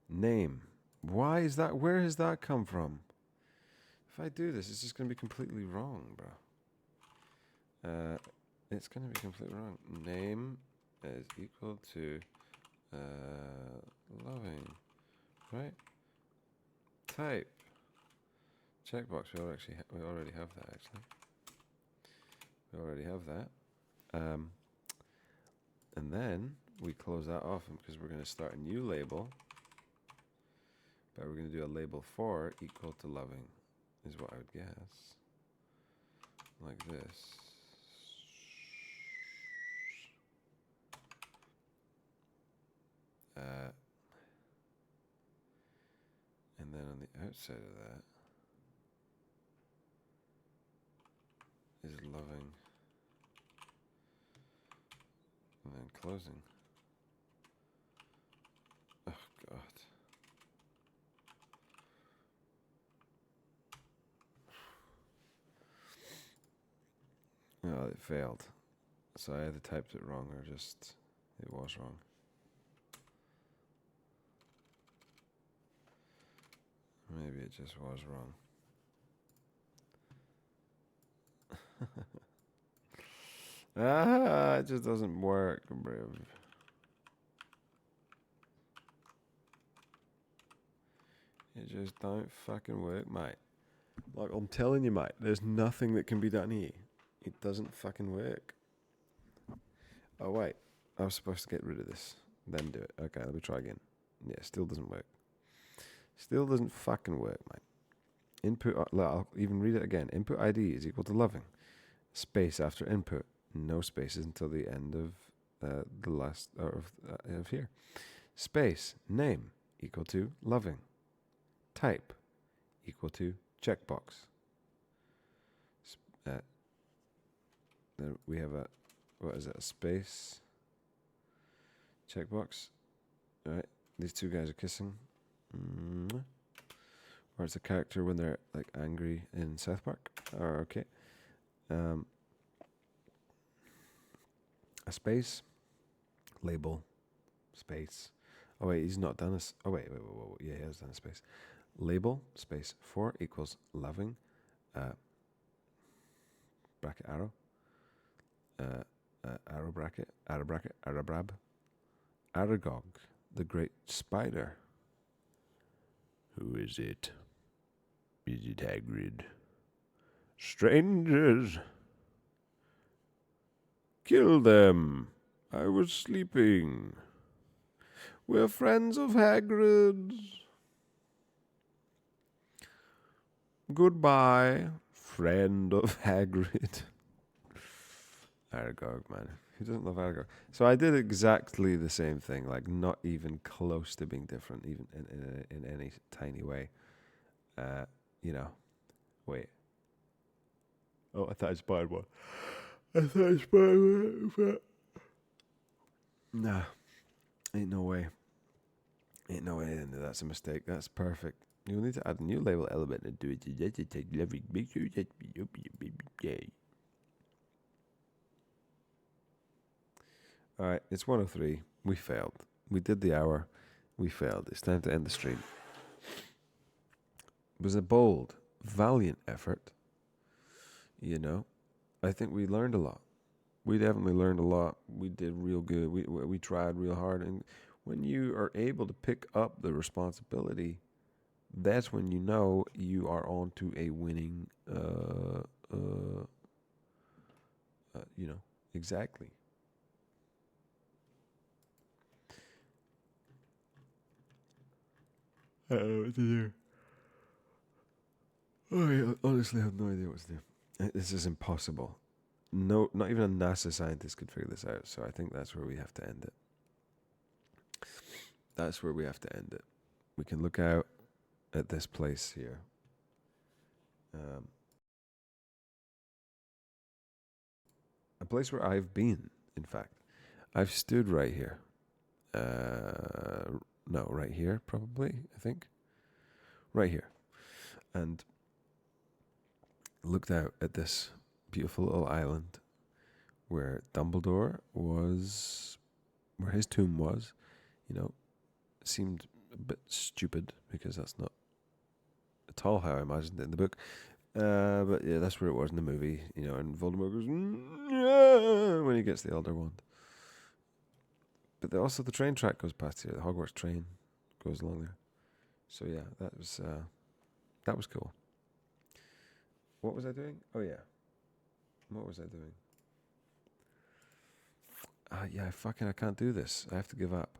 Name. Why is that? Where has that come from? If I do this, it's just going to be completely wrong, bro. It's going to be completely wrong. Name is equal to loving, right? Type. Checkbox. We already have that, actually. We already have that. And then we close that off because we're going to start a new label. But we're going to do a label for equal to loving, is what I would guess. Like this. And then on the outside of that is loving closing. Oh, God. Oh, it failed. So I either typed it wrong or just it was wrong. Maybe it just was wrong. It just doesn't work, bro. It just don't fucking work, mate. Like, I'm telling you, mate, there's nothing that can be done here. It doesn't fucking work. Oh, wait. I was supposed to get rid of this. Then do it. Okay, let me try again. Yeah, still doesn't work. Still doesn't fucking work, mate. Input, I'll even read it again. Input ID is equal to loving. Space after input. No spaces until the end of the last, of here. Space, name, equal to loving. Type, equal to checkbox. Then we have a, what is it, a space, checkbox. All right, these two guys are kissing. Or it's a character when they're like angry in South Park. Or okay. A space, label, space. Oh wait, he's not done this. Oh wait. Yeah, he has done a space. Label, space, 4 equals loving, bracket arrow, arrow bracket, Arabrab, Aragog, the great spider. Who is it? Is it Hagrid? Strangers! Kill them! I was sleeping. We're friends of Hagrid's. Goodbye, friend of Hagrid. Aragog, man. Who doesn't love Aragog? So I did exactly the same thing, like not even close to being different, even in any tiny way. Wait. Oh, I thought I spied one. Nah, ain't no way. That's a mistake. That's perfect. You'll need to add a new label element and do it. Make sure that yay. Alright, it's 1:03. We failed. We did the hour. We failed. It's time to end the stream. It was a bold, valiant effort. I think we learned a lot. We definitely learned a lot. We did real good. We tried real hard. And when you are able to pick up the responsibility, that's when you know you are on to a winning, exactly. I don't know what to do. I honestly have no idea what to do. This is impossible. No, not even a NASA scientist could figure this out. So I think that's where we have to end it. We can look out at this place here. A place where I've been, in fact. I've stood right here. No, right here, probably, I think. Right here. And looked out at this beautiful little island where Dumbledore was, where his tomb was. Seemed a bit stupid because that's not at all how I imagined it in the book. But yeah, that's where it was in the movie, and Voldemort goes, when he gets the Elder Wand. But also the train track goes past here. The Hogwarts train goes along there. So yeah, that was cool. What was I doing? Oh yeah. What was I doing? I can't do this. I have to give up.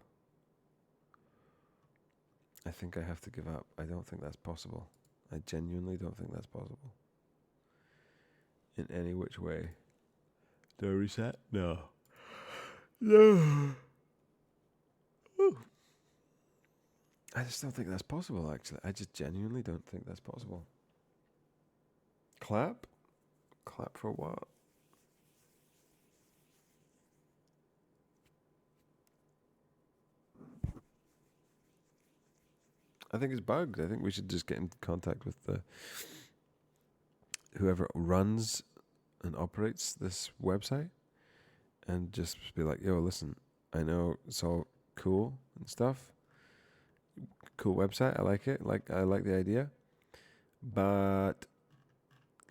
I think I have to give up. I don't think that's possible. I genuinely don't think that's possible. In any which way. Do I reset? No. Ooh. I just don't think that's possible, actually. I just genuinely don't think that's possible. Clap? Clap for what? I think it's bugged. I think we should just get in contact with whoever runs and operates this website and just be like, yo, listen, I know it's all cool and stuff. Cool website. I like it. I like the idea. But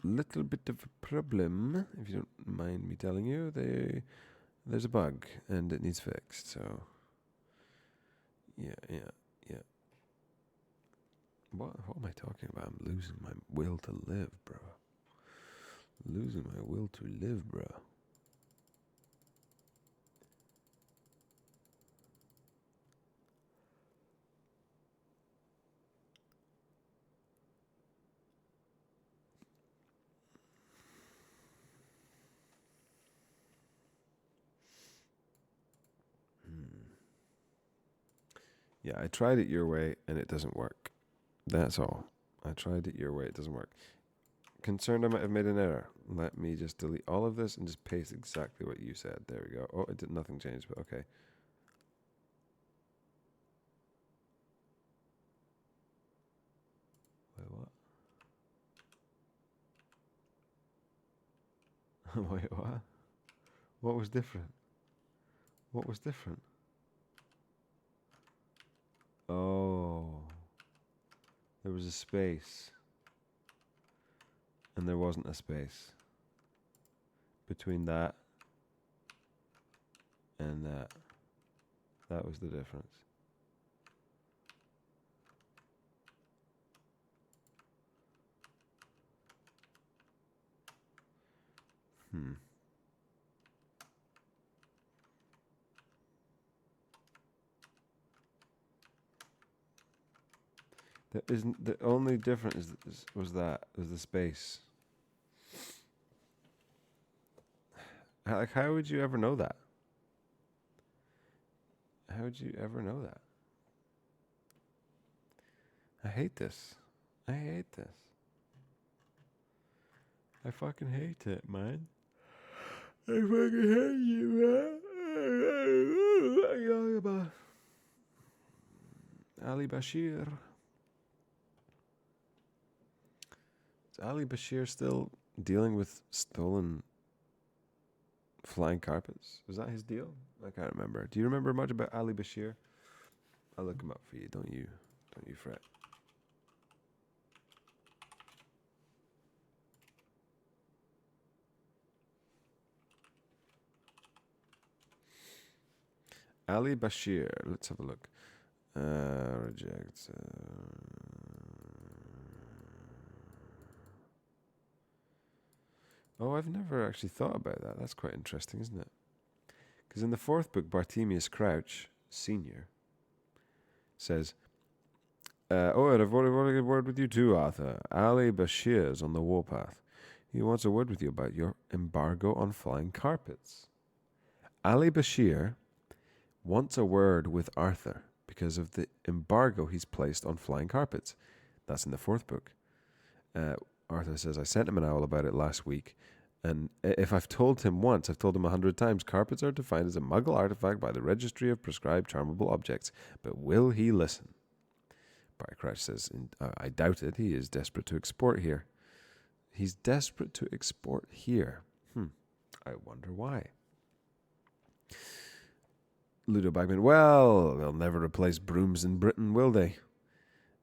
little bit of a problem, if you don't mind me telling you. There's a bug and it needs fixed. So yeah. What am I talking about? I'm losing my will to live, bro. Losing my will to live, bro. Yeah, I tried it your way and it doesn't work. That's all. I tried it your way, it doesn't work. Concerned I might have made an error. Let me just delete all of this and just paste exactly what you said. There we go. Oh, it did nothing change, but okay. Wait, what? Wait, what? What was different? What was different? Oh. There was a space. And there wasn't a space between that and that. That was the difference. That isn't the only difference was the space. How would you ever know that? How would you ever know that? I hate this. I hate this. I fucking hate it, man. I fucking hate you, man. Ali Bashir. Is Ali Bashir still dealing with stolen flying carpets? Was that his deal? I can't remember. Do you remember much about Ali Bashir? I'll look him up for you. Don't you fret. Ali Bashir. Let's have a look. Reject. Oh, I've never actually thought about that. That's quite interesting, isn't it? Because in the fourth book, Bartimaeus Crouch, Sr., says, I've a good word with you too, Arthur. Ali Bashir's on the warpath. He wants a word with you about your embargo on flying carpets. Ali Bashir wants a word with Arthur because of the embargo he's placed on flying carpets. That's in the fourth book. Arthur says, I sent him an owl about it last week, and if I've told him once, I've told him 100 times, carpets are defined as a Muggle artifact by the Registry of Prescribed Charmable Objects, but will he listen? Barty Crouch says, I doubt it. He is desperate to export here. He's desperate to export here. I wonder why. Ludo Bagman, well, they'll never replace brooms in Britain, will they?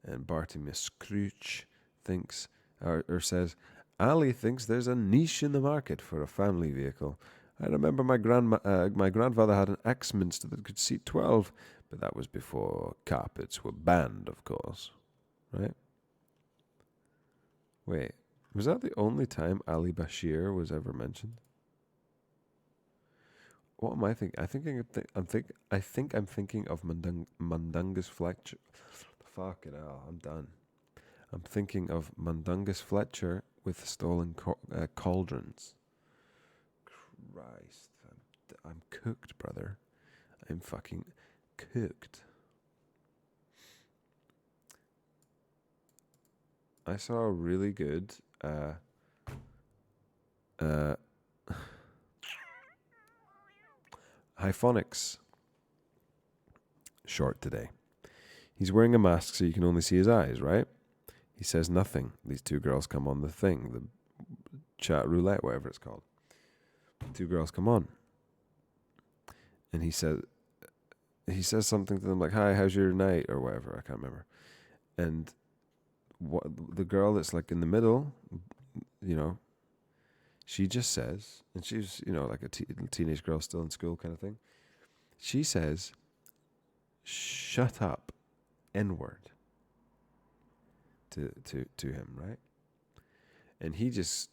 And Bartimaeus Crouch thinks, or says, Ali thinks there's a niche in the market for a family vehicle. I remember my grandfather had an Axminster that could seat 12, but that was before carpets were banned, of course. Right? Wait, was that the only time Ali Bashir was ever mentioned? What am I thinking? I think I'm thinking of Mundungus Fletcher. Fucking hell, I'm done. I'm thinking of Mundungus Fletcher with stolen cauldrons. Christ, I'm cooked, brother. I'm fucking cooked. I saw a really good Hyphonics short today. He's wearing a mask so you can only see his eyes, right? He says nothing. These two girls come on the thing, the chat roulette, whatever it's called. Two girls come on. And he says something to them like, "Hi, how's your night?" or whatever. I can't remember. And what the girl that's like in the middle, you know, she just says, and she's, you know, like a teenage girl still in school kind of thing. She says, "Shut up, N-word," to him, right? And he just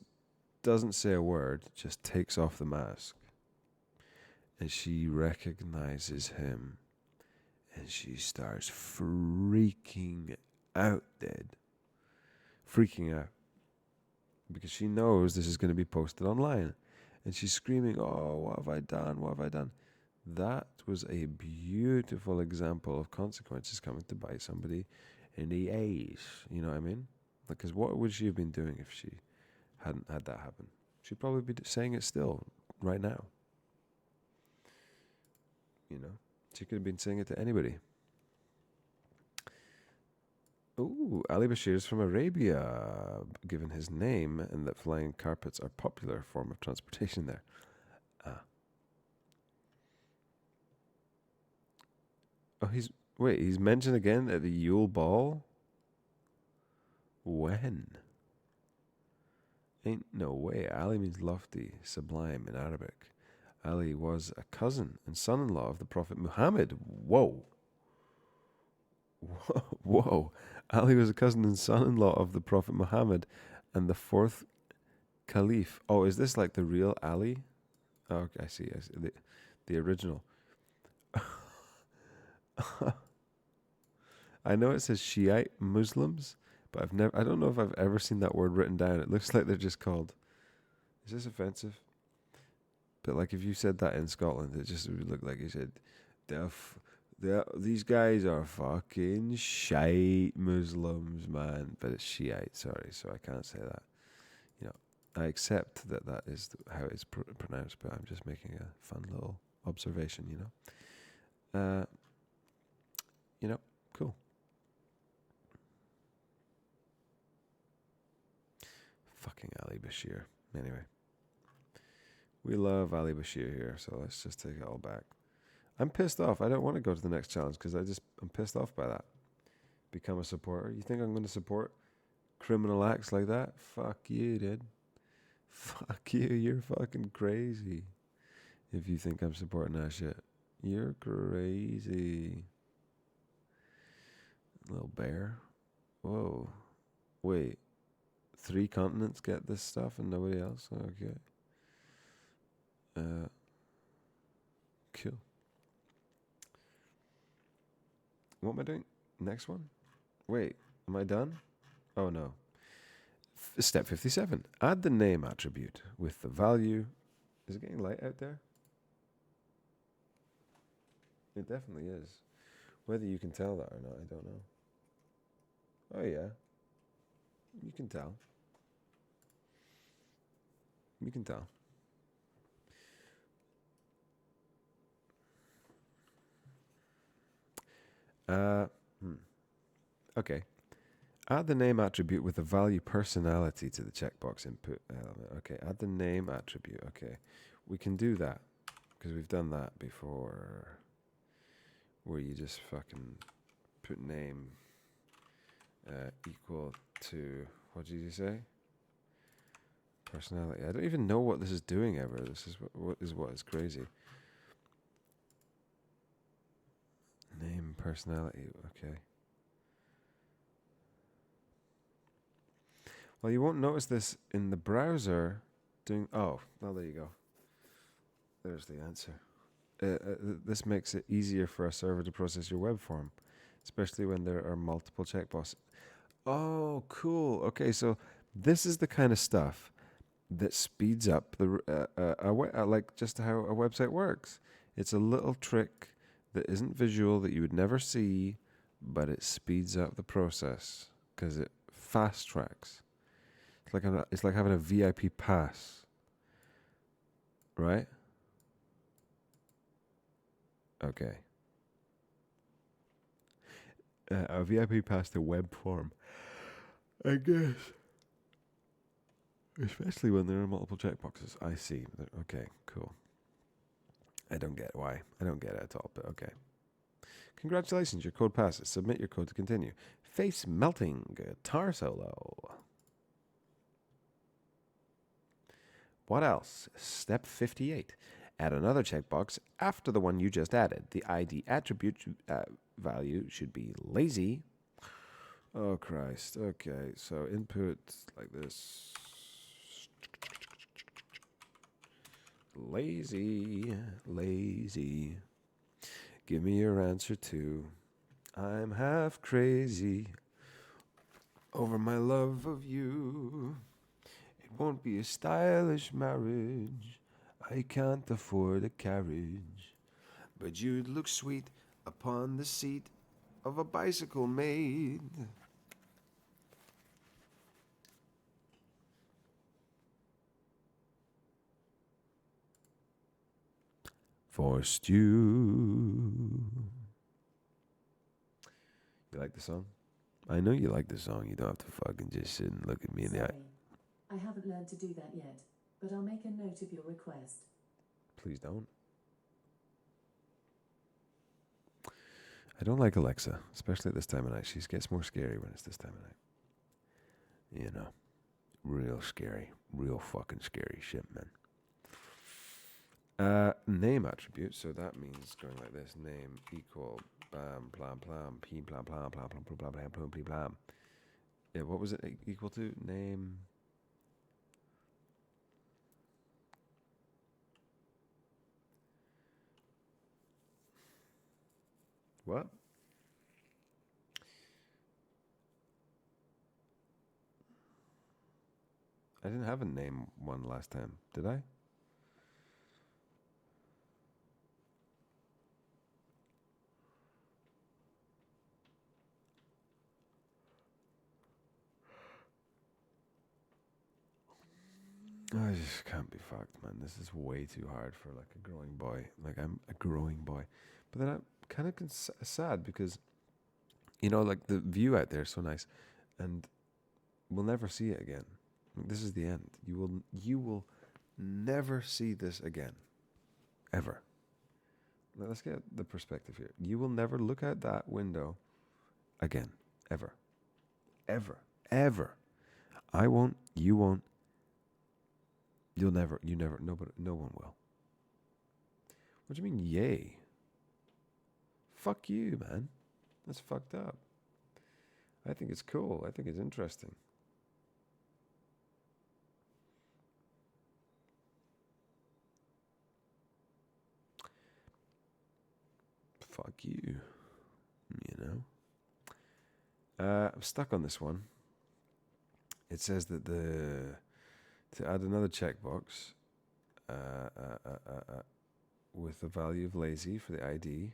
doesn't say a word, just takes off the mask. And she recognizes him. And she starts freaking out, freaking out. Because she knows this is going to be posted online. And she's screaming, "Oh, what have I done? What have I done?" That was a beautiful example of consequences coming to bite somebody in the eyes. You know what I mean? Because what would she have been doing if she hadn't had that happen? She'd probably be saying it still right now. You know? She could have been saying it to anybody. Ooh, Ali Bashir is from Arabia, given his name, and that flying carpets are a popular form of transportation there. Oh, he's mentioned again at the Yule Ball? When? Ain't no way. Ali means lofty, sublime in Arabic. Ali was a cousin and son-in-law of the Prophet Muhammad. Whoa. Whoa. Ali was a cousin and son-in-law of the Prophet Muhammad and the fourth caliph. Oh, is this like the real Ali? Oh, okay, I see. The original. I know it says Shiite Muslims, but I don't know if I've ever seen that word written down. It looks like they're just called. Is this offensive? But like if you said that in Scotland, it just would look like you said, these guys are fucking shite Muslims, man. But it's Shiite, sorry, so I can't say that. You know, I accept that is how it's pronounced, but I'm just making a fun little observation, you know. You know, cool. Fucking Ali Bashir. Anyway. We love Ali Bashir here, so let's just take it all back. I'm pissed off. I don't want to go to the next challenge because I'm pissed off by that. Become a supporter. You think I'm going to support criminal acts like that? Fuck you, dude. Fuck you. You're fucking crazy. If you think I'm supporting that shit. You're crazy. Little bear. Whoa. Wait. 3 continents get this stuff and nobody else? Okay. Cool. What am I doing? Next one? Wait, am I done? Oh no. Step 57. Add the name attribute with the value. Is it getting light out there? It definitely is. Whether you can tell that or not, I don't know. Oh yeah. You can tell. You can tell. Okay. Add the name attribute with the value personality to the checkbox input element. Okay, add the name attribute. Okay, we can do that because we've done that before where you just fucking put name equal to, what did you say? Personality. I don't even know what this is doing ever. This is what is crazy. Name personality. Okay. Well, you won't notice this in the browser doing... Oh, well, there you go. There's the answer. This makes it easier for a server to process your web form, especially when there are multiple checkboxes. Oh, cool. Okay, so this is the kind of stuff that speeds up the like just how a website works. It's a little trick that isn't visual that you would never see, but it speeds up the process because it fast tracks. It's like having a VIP pass, right? Okay. A VIP pass to web form, I guess. Especially when there are multiple checkboxes. I see. Okay, cool. I don't get why. I don't get it at all, but okay. Congratulations, your code passes. Submit your code to continue. Face melting guitar solo. What else? Step 58. Add another checkbox after the one you just added. The ID attribute value should be lazy. Oh, Christ. Okay, so input like this. Lazy, lazy. Give me your answer too. I'm half crazy over my love of you. It won't be a stylish marriage. I can't afford a carriage. But you'd look sweet upon the seat of a bicycle maid. For stew. You like the song? I know you like the song. You don't have to fucking just sit and look at me in the eye. I haven't learned to do that yet, but I'll make a note of your request. Please don't. I don't like Alexa, especially at this time of night. She gets more scary when it's this time of night. You know, real scary. Real fucking scary shit, man. Name attribute, so that means going like this. Name equal bam, plam, plam, pee, plam, plam, plam, plam, plam, plam, plam, plam, plam, plam. Yeah, what was it equal to? Name. What? I didn't have a name one last time, did I? I just can't be fucked, man. This is way too hard for like a growing boy. Like I'm a growing boy, but then I'm kind of sad because, you know, like the view out there is so nice, and we'll never see it again. This is the end. You will never see this again, ever. Now let's get the perspective here. You will never look out that window again, ever, ever, ever. I won't. You won't. You'll never, nobody, no one will. What do you mean, yay? Fuck you, man. That's fucked up. I think it's cool. I think it's interesting. Fuck you. You know? I'm stuck on this one. It says that to add another checkbox with the value of lazy for the ID.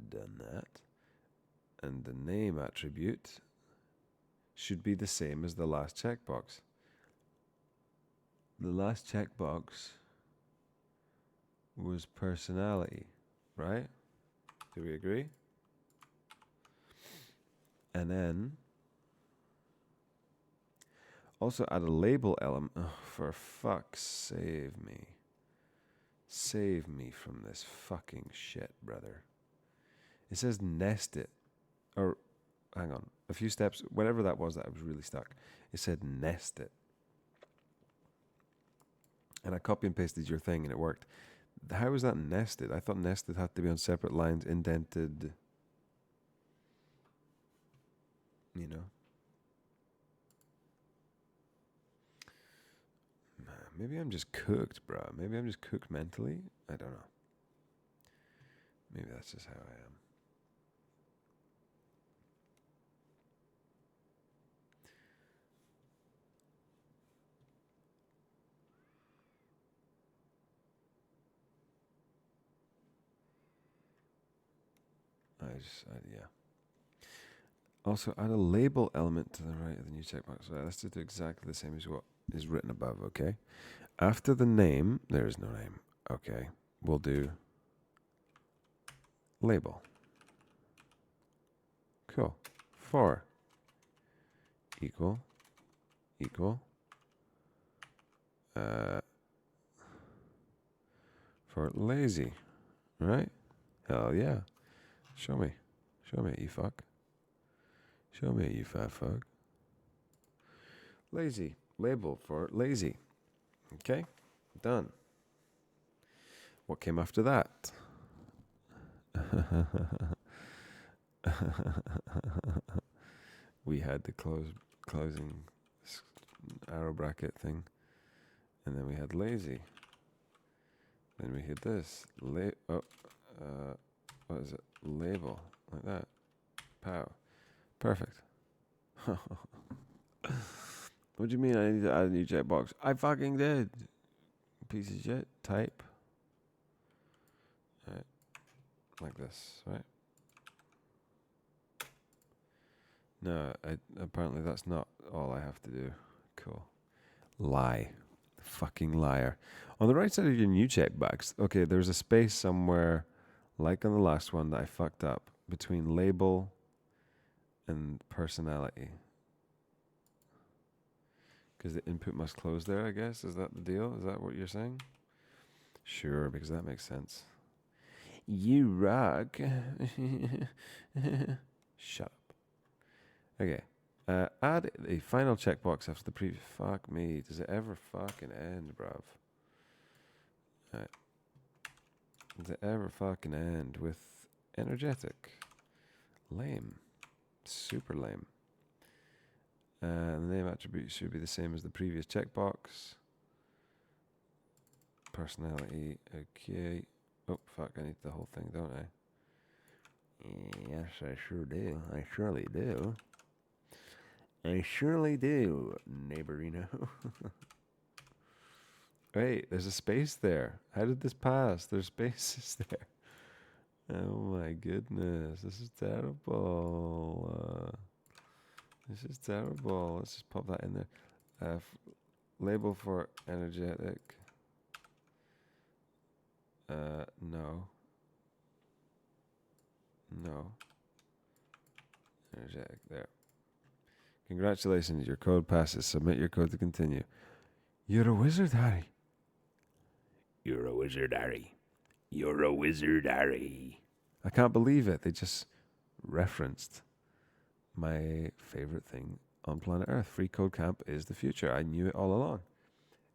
Done that. And the name attribute should be the same as the last checkbox. The last checkbox was personality, right? Do we agree? And then also add a label element. Oh, for fuck's save me. Save me from this fucking shit, brother. It says nest it. Or, hang on. A few steps, whatever that was really stuck. It said nest it. And I copy and pasted your thing and it worked. How was that nested? I thought nested had to be on separate lines, indented. You know? Maybe I'm just cooked, bro. Maybe I'm just cooked mentally. I don't know. Maybe that's just how I am. Yeah. Also, add a label element to the right of the new checkbox. So let's do exactly the same as what is written above, okay? After the name, there is no name. Okay, we'll do label. Cool. For equal for lazy, right? Hell yeah. Show me, you fuck. Show me, you fat fuck. Lazy. Label for lazy. Okay, done. What came after that? We had the closing arrow bracket thing, and then we had lazy. Then we had this what is it? Label like that. Pow. Perfect. What do you mean I need to add a new checkbox? I fucking did. Piece of shit. Type. Right. Like this, right? No, apparently that's not all I have to do. Cool. Lie. Fucking liar. On the right side of your new checkbox, okay, there's a space somewhere, like on the last one, that I fucked up between label and personality. Because the input must close there, I guess. Is that the deal? Is that what you're saying? Sure, because that makes sense. You rock. Shut up. Okay. Add a final checkbox after the previous. Fuck me. Does it ever fucking end, bruv? Right. Does it ever fucking end with energetic? Lame. Super lame. The name attribute should be the same as the previous checkbox. Personality. Okay. Oh, fuck. I need the whole thing, don't I? Yes, I sure do. I surely do. I surely do, neighborino. Wait, there's a space there. How did this pass? There's spaces there. Oh my goodness. This is terrible. This is terrible. Let's just pop that in there. Label for energetic. No. No. Energetic. There. Congratulations, your code passes. Submit your code to continue. You're a wizard, Harry. You're a wizard, Harry. You're a wizard, Harry. I can't believe it. They just referenced my favorite thing on planet Earth. freeCodeCamp is the future. I knew it all along.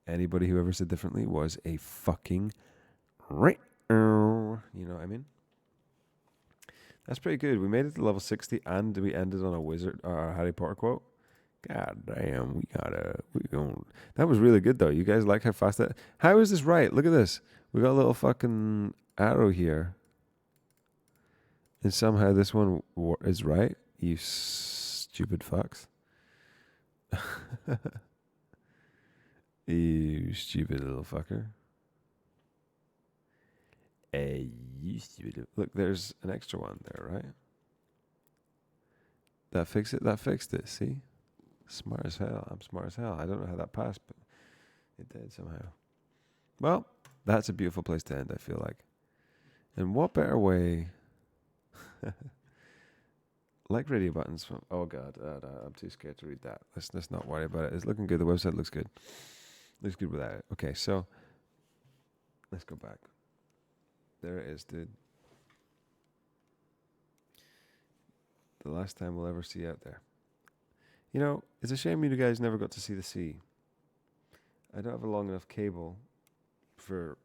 Anybody who ever said differently was a fucking right. You know what I mean? That's pretty good. We made it to level 60 and we ended on a wizard or a Harry Potter quote. God damn, that was really good though. You guys like how fast that. How is this right? Look at this. We got a little fucking arrow here. And somehow this one is right. You stupid fucks. You stupid little fucker. You stupid. Look, there's an extra one there, right? That fixed it, see? Smart as hell. I'm smart as hell. I don't know how that passed, but it did somehow. Well, that's a beautiful place to end, I feel like. And what better way... like radio buttons from... Oh, God. I'm too scared to read that. Let's not worry about it. It's looking good. The website looks good. Looks good without it. Okay, so... let's go back. There it is, dude. The last time we'll ever see out there. You know, it's a shame you guys never got to see the sea. I don't have a long enough cable for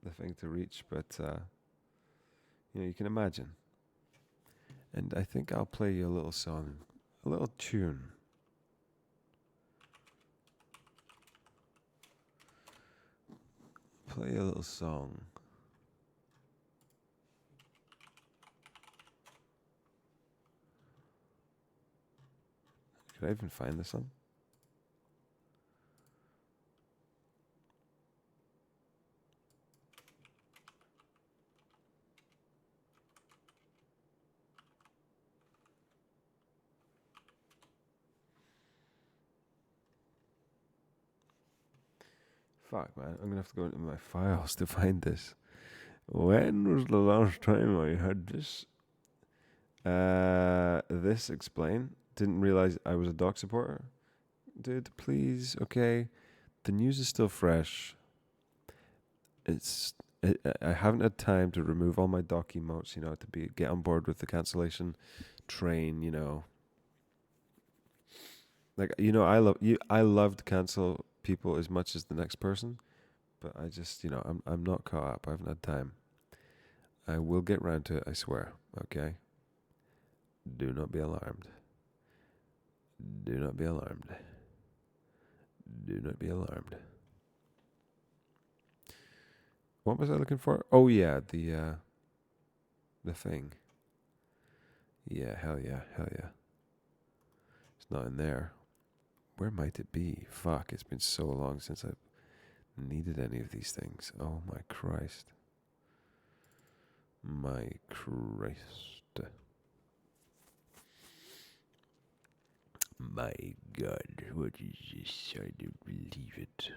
the thing to reach, but, you know, you can imagine. And I think I'll play you a little song, a little tune. Play a little song. Could I even find this one? Fuck, man. I'm going to have to go into my files to find this. When was the last time I had this? This explain. Didn't realize I was a doc supporter. Dude, please, okay. The news is still fresh. I haven't had time to remove all my doc emotes, to get on board with the cancellation train, Like, I loved cancel people as much as the next person, but I just, I'm not caught up. I haven't had time. I will get round to it, I swear, okay? Do not be alarmed. Do not be alarmed. Do not be alarmed. What was I looking for? Oh yeah, the thing. Yeah, hell yeah, hell yeah. It's not in there. Where might it be? Fuck, it's been so long since I've needed any of these things. Oh my Christ. My Christ. My God, what is this? I don't believe it.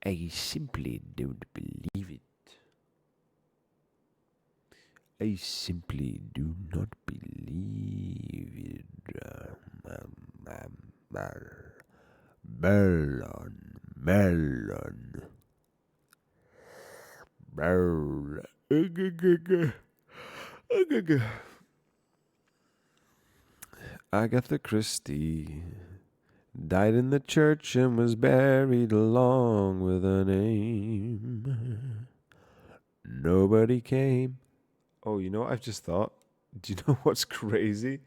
I simply don't believe it. I simply do not believe it. Melon. Agatha Christie died in the church and was buried along with her name. Nobody came. Oh, you know what I've just thought? Do you know what's crazy?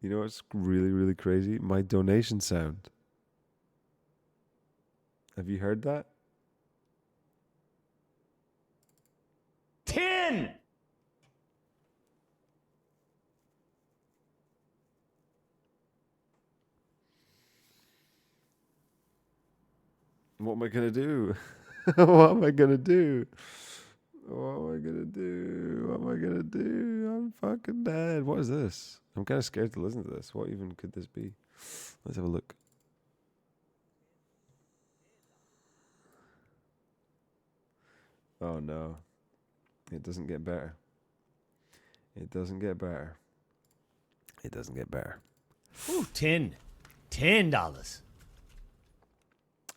You know what's really, really crazy? My donation sound. Have you heard that? 10! What am I going to do? What am I going to do? What am I going to do? What am I going to do? I'm fucking dead. What is this? I'm kind of scared to listen to this. What even could this be? Let's have a look. Oh no. It doesn't get better. It doesn't get better. It doesn't get better. Ooh, $10. $10.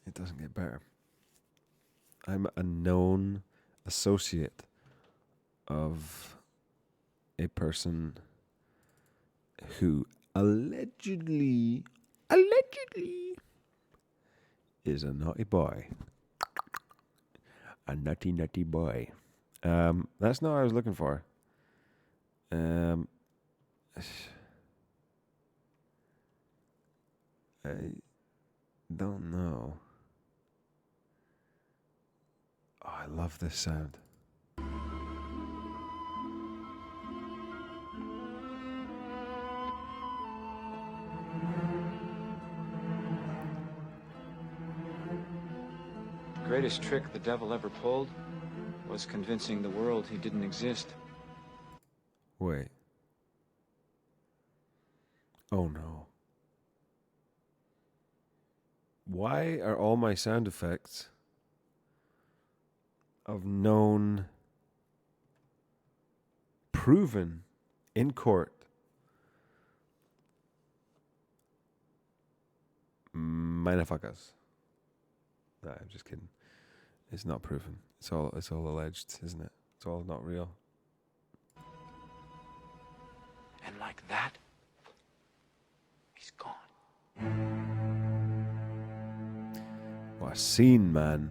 It doesn't get better. I'm a known associate of a person who allegedly is a naughty boy. A nutty boy. That's not what I was looking for. I don't know. Oh, I love this sound. The greatest trick the devil ever pulled was convincing the world he didn't exist. Wait. Oh no. Why are all my sound effects of known, proven in court motherfuckers? No, I'm just kidding. It's not proven. It's all alleged, isn't it? It's all not real. And like that, he's gone. What a scene, man.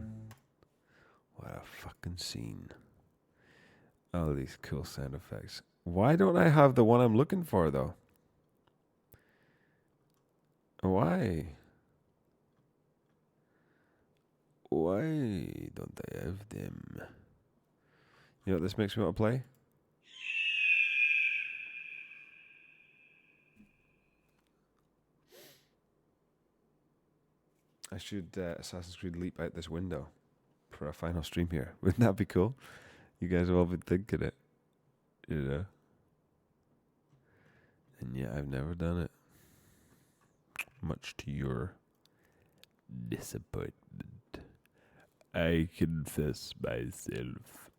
What a fucking scene. Oh, these cool sound effects. Why don't I have the one I'm looking for, though? Why? Why don't I have them? You know what this makes me want to play? I should Assassin's Creed leap out this window for a final stream here. Wouldn't that be cool? You guys have all been thinking it. You know? And yeah, I've never done it. Much to your disappointment. I confess myself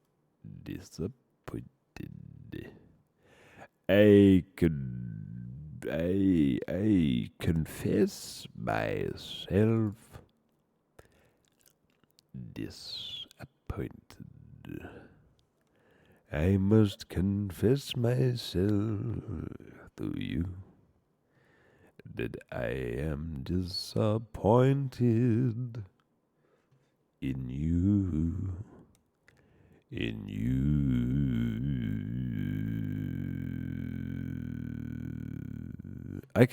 disappointed. I confess myself disappointed. I must confess myself to you that I am disappointed in you. In you. I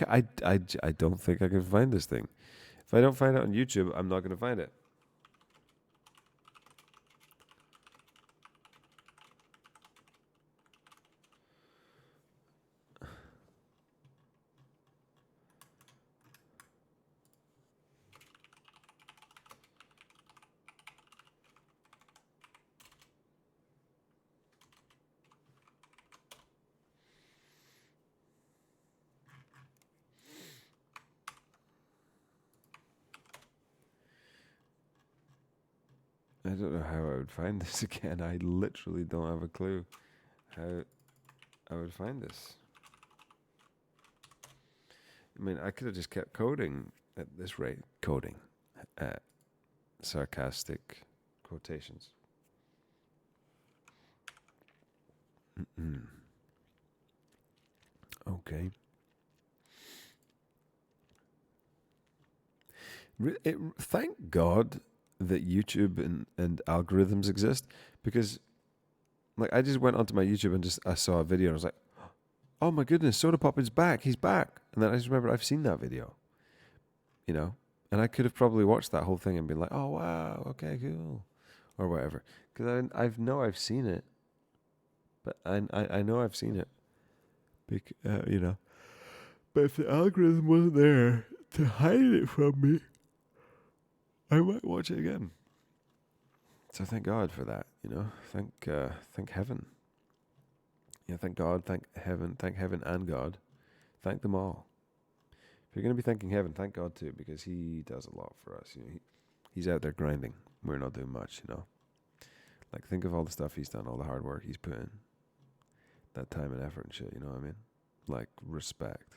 don't think I can find this thing. If I don't find it on YouTube, I'm not going to find it. I don't know how I would find this again. I literally don't have a clue how I would find this. I mean, I could have just kept coding at this rate. Coding. Sarcastic quotations. Okay. Thank God that YouTube and algorithms exist, because like I just went onto my YouTube and I saw a video and I was like, oh my goodness, Soda Pop is back. He's back. And then I just remembered I've seen that video, you know, and I could have probably watched that whole thing and been like, oh wow, okay, cool, or whatever. Because I've seen it, but I know I've seen it, you know. But if the algorithm wasn't there to hide it from me, I might watch it again. So thank God for that, you know. Thank heaven. Yeah, thank God, thank heaven and God. Thank them all. If you're going to be thanking heaven, thank God too, because he does a lot for us. You know, he's out there grinding. We're not doing much, you know. Like, think of all the stuff he's done, all the hard work he's put in. That time and effort and shit, you know what I mean? Like, respect.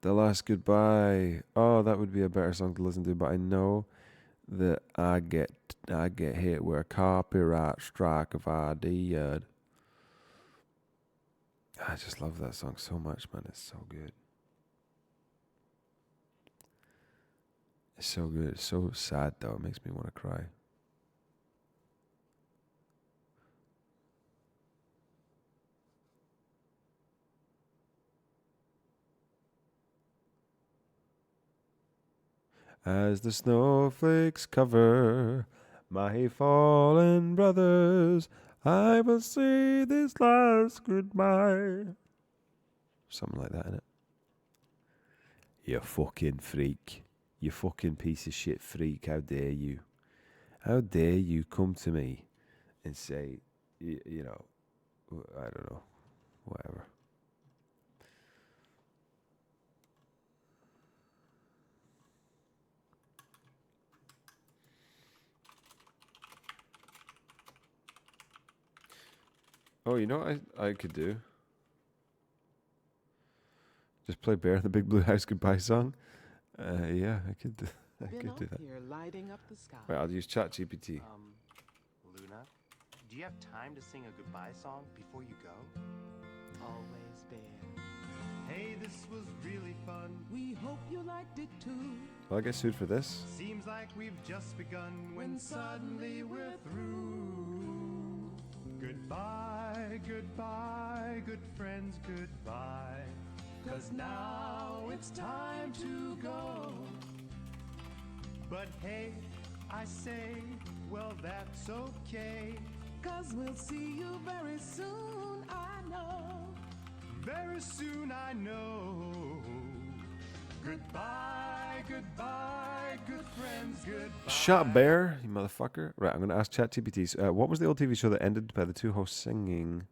The Last Goodbye. Oh, that would be a better song to listen to, but I know that I get hit with a copyright strike if I did. I just love that song so much, man. It's so good. It's so good. It's so sad, though. It makes me want to cry. As the snowflakes cover my fallen brothers, I will say this last goodbye. Something like that, innit? You fucking freak. You fucking piece of shit freak. How dare you? How dare you come to me and say, you know, I don't know, whatever. Oh, you know what I could do? Just play Bear in the Big Blue House Goodbye song? Yeah, I could do that. Here lighting up the sky. Right, I'll use ChatGPT. Luna, do you have time to sing a goodbye song before you go? Always, Bear. Hey, this was really fun. We hope you liked it too. Will I get sued for this? Seems like we've just begun when suddenly we're through. Goodbye, goodbye, good friends, goodbye. 'Cause now it's time to go. But hey, I say, well, that's okay. 'Cause we'll see you very soon, I know. Very soon, I know. Goodbye, goodbye, good friends, goodbye. Shut up, Bear, you motherfucker. Right, I'm going to ask ChatGPT. What was the old TV show that ended by the two hosts singing?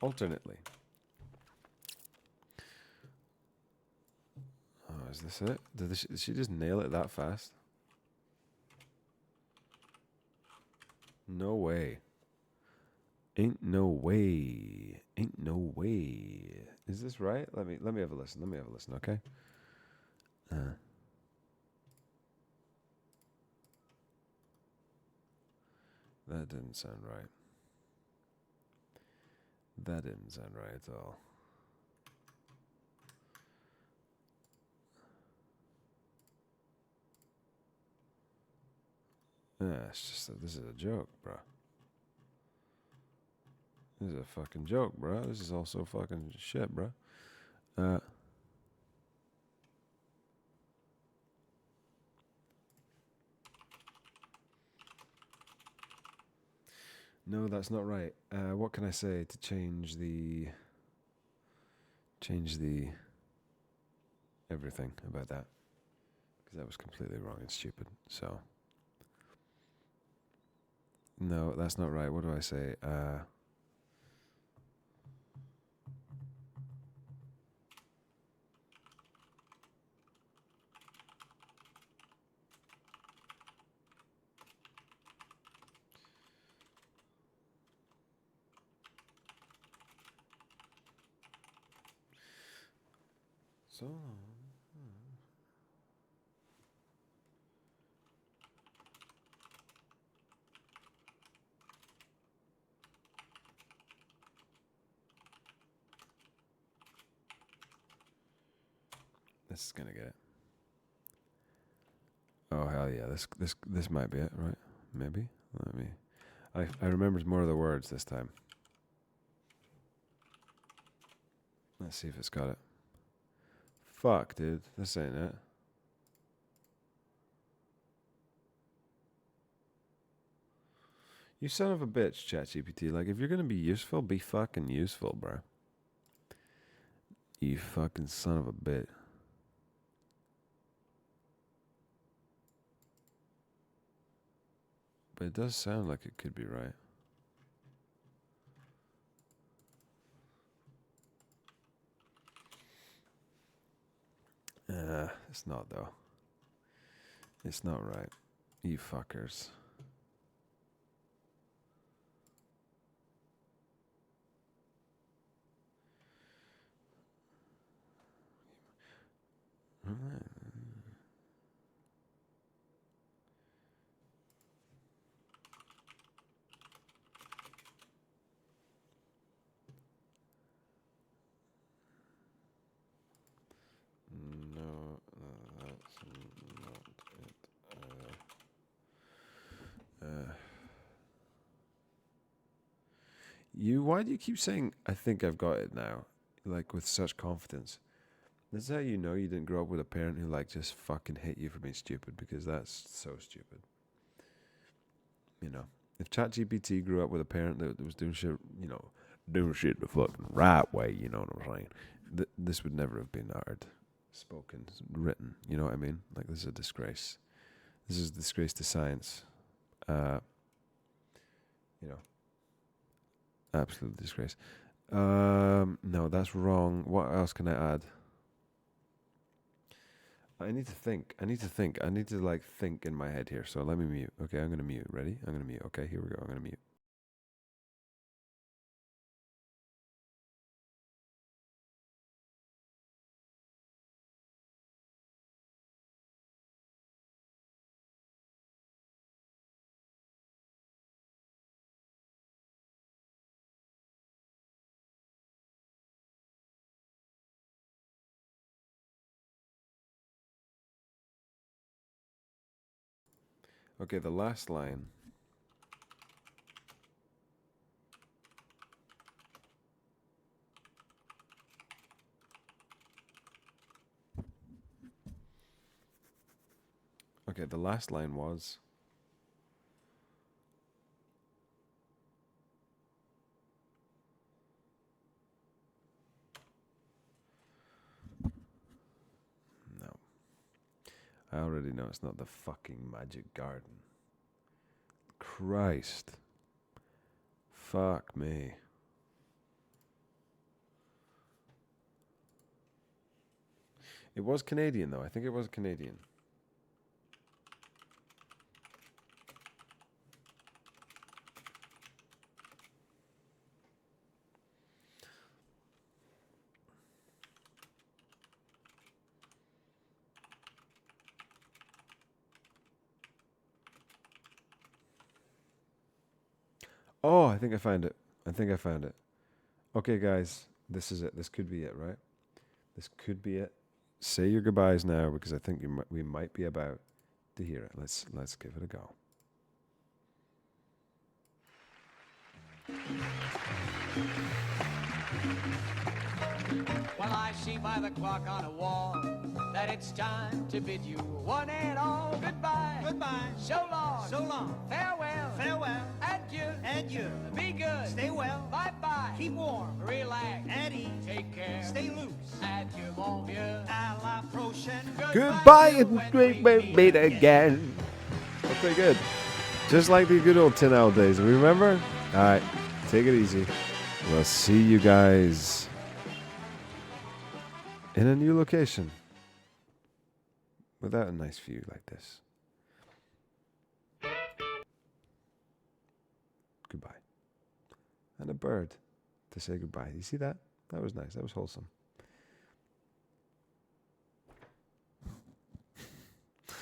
Alternately. Oh, Is this it? Did she just nail it that fast? No way. Ain't no way. Ain't no way. Is this right? Let me have a listen. Let me have a listen, okay? That didn't sound right. That didn't sound right at all. It's just that this is a joke, bro. This is a fucking joke, bro. This is also fucking shit, bro. No, that's not right. What can I say to change the everything about that? Because that was completely wrong and stupid. So, no, that's not right. What do I say? So this is gonna get it. Oh hell yeah! This might be it, right? Maybe. Let me. I remembered more of the words this time. Let's see if it's got it. Fuck, dude. This ain't it. You son of a bitch, ChatGPT. Like, if you're gonna be useful, be fucking useful, bro. You fucking son of a bitch. But it does sound like it could be right. It's not, though. It's not right. You fuckers. No, that's not it. Why do you keep saying, I think I've got it now? Like, with such confidence. This is how you know you didn't grow up with a parent who, like, just fucking hit you for being stupid, because that's so stupid. You know, if ChatGPT grew up with a parent that was doing shit, doing shit the fucking right way, you know what I'm saying? This would never have been uttered, spoken, written, you know what I mean? Like, this is a disgrace. This is a disgrace to science. Absolute disgrace. No, that's wrong. What else can I add? I need to think. I need to like think in my head here. So let me mute. Okay, I'm gonna mute. Ready? I'm gonna mute. Okay, here we go. I'm gonna mute. Okay, the last line. Okay, the last line was. No. I already know it's not the fucking magic garden. Christ. Fuck me. It was Canadian, though. I think it was Canadian. Oh, I think I found it. I think I found it. Okay, guys, this is it. This could be it, right? This could be it. Say your goodbyes now, because I think we might be about to hear it. Let's give it a go. Well, I see by the clock on a wall that it's time to bid you one and all goodbye. Goodbye. So long. So long. Farewell. Farewell. Adieu. Adieu. Be good. Stay well. Bye-bye. Keep warm. Relax. At ease. Take care. Stay loose. Adieu, mon vieux. À la prochaine. Goodbye and we meet again. That's pretty good. Just like the good old TinOwl days. Remember? All right. Take it easy. We'll see you guys in a new location without a nice view like this. Goodbye. And a bird to say goodbye. You see that? That was nice. That was wholesome.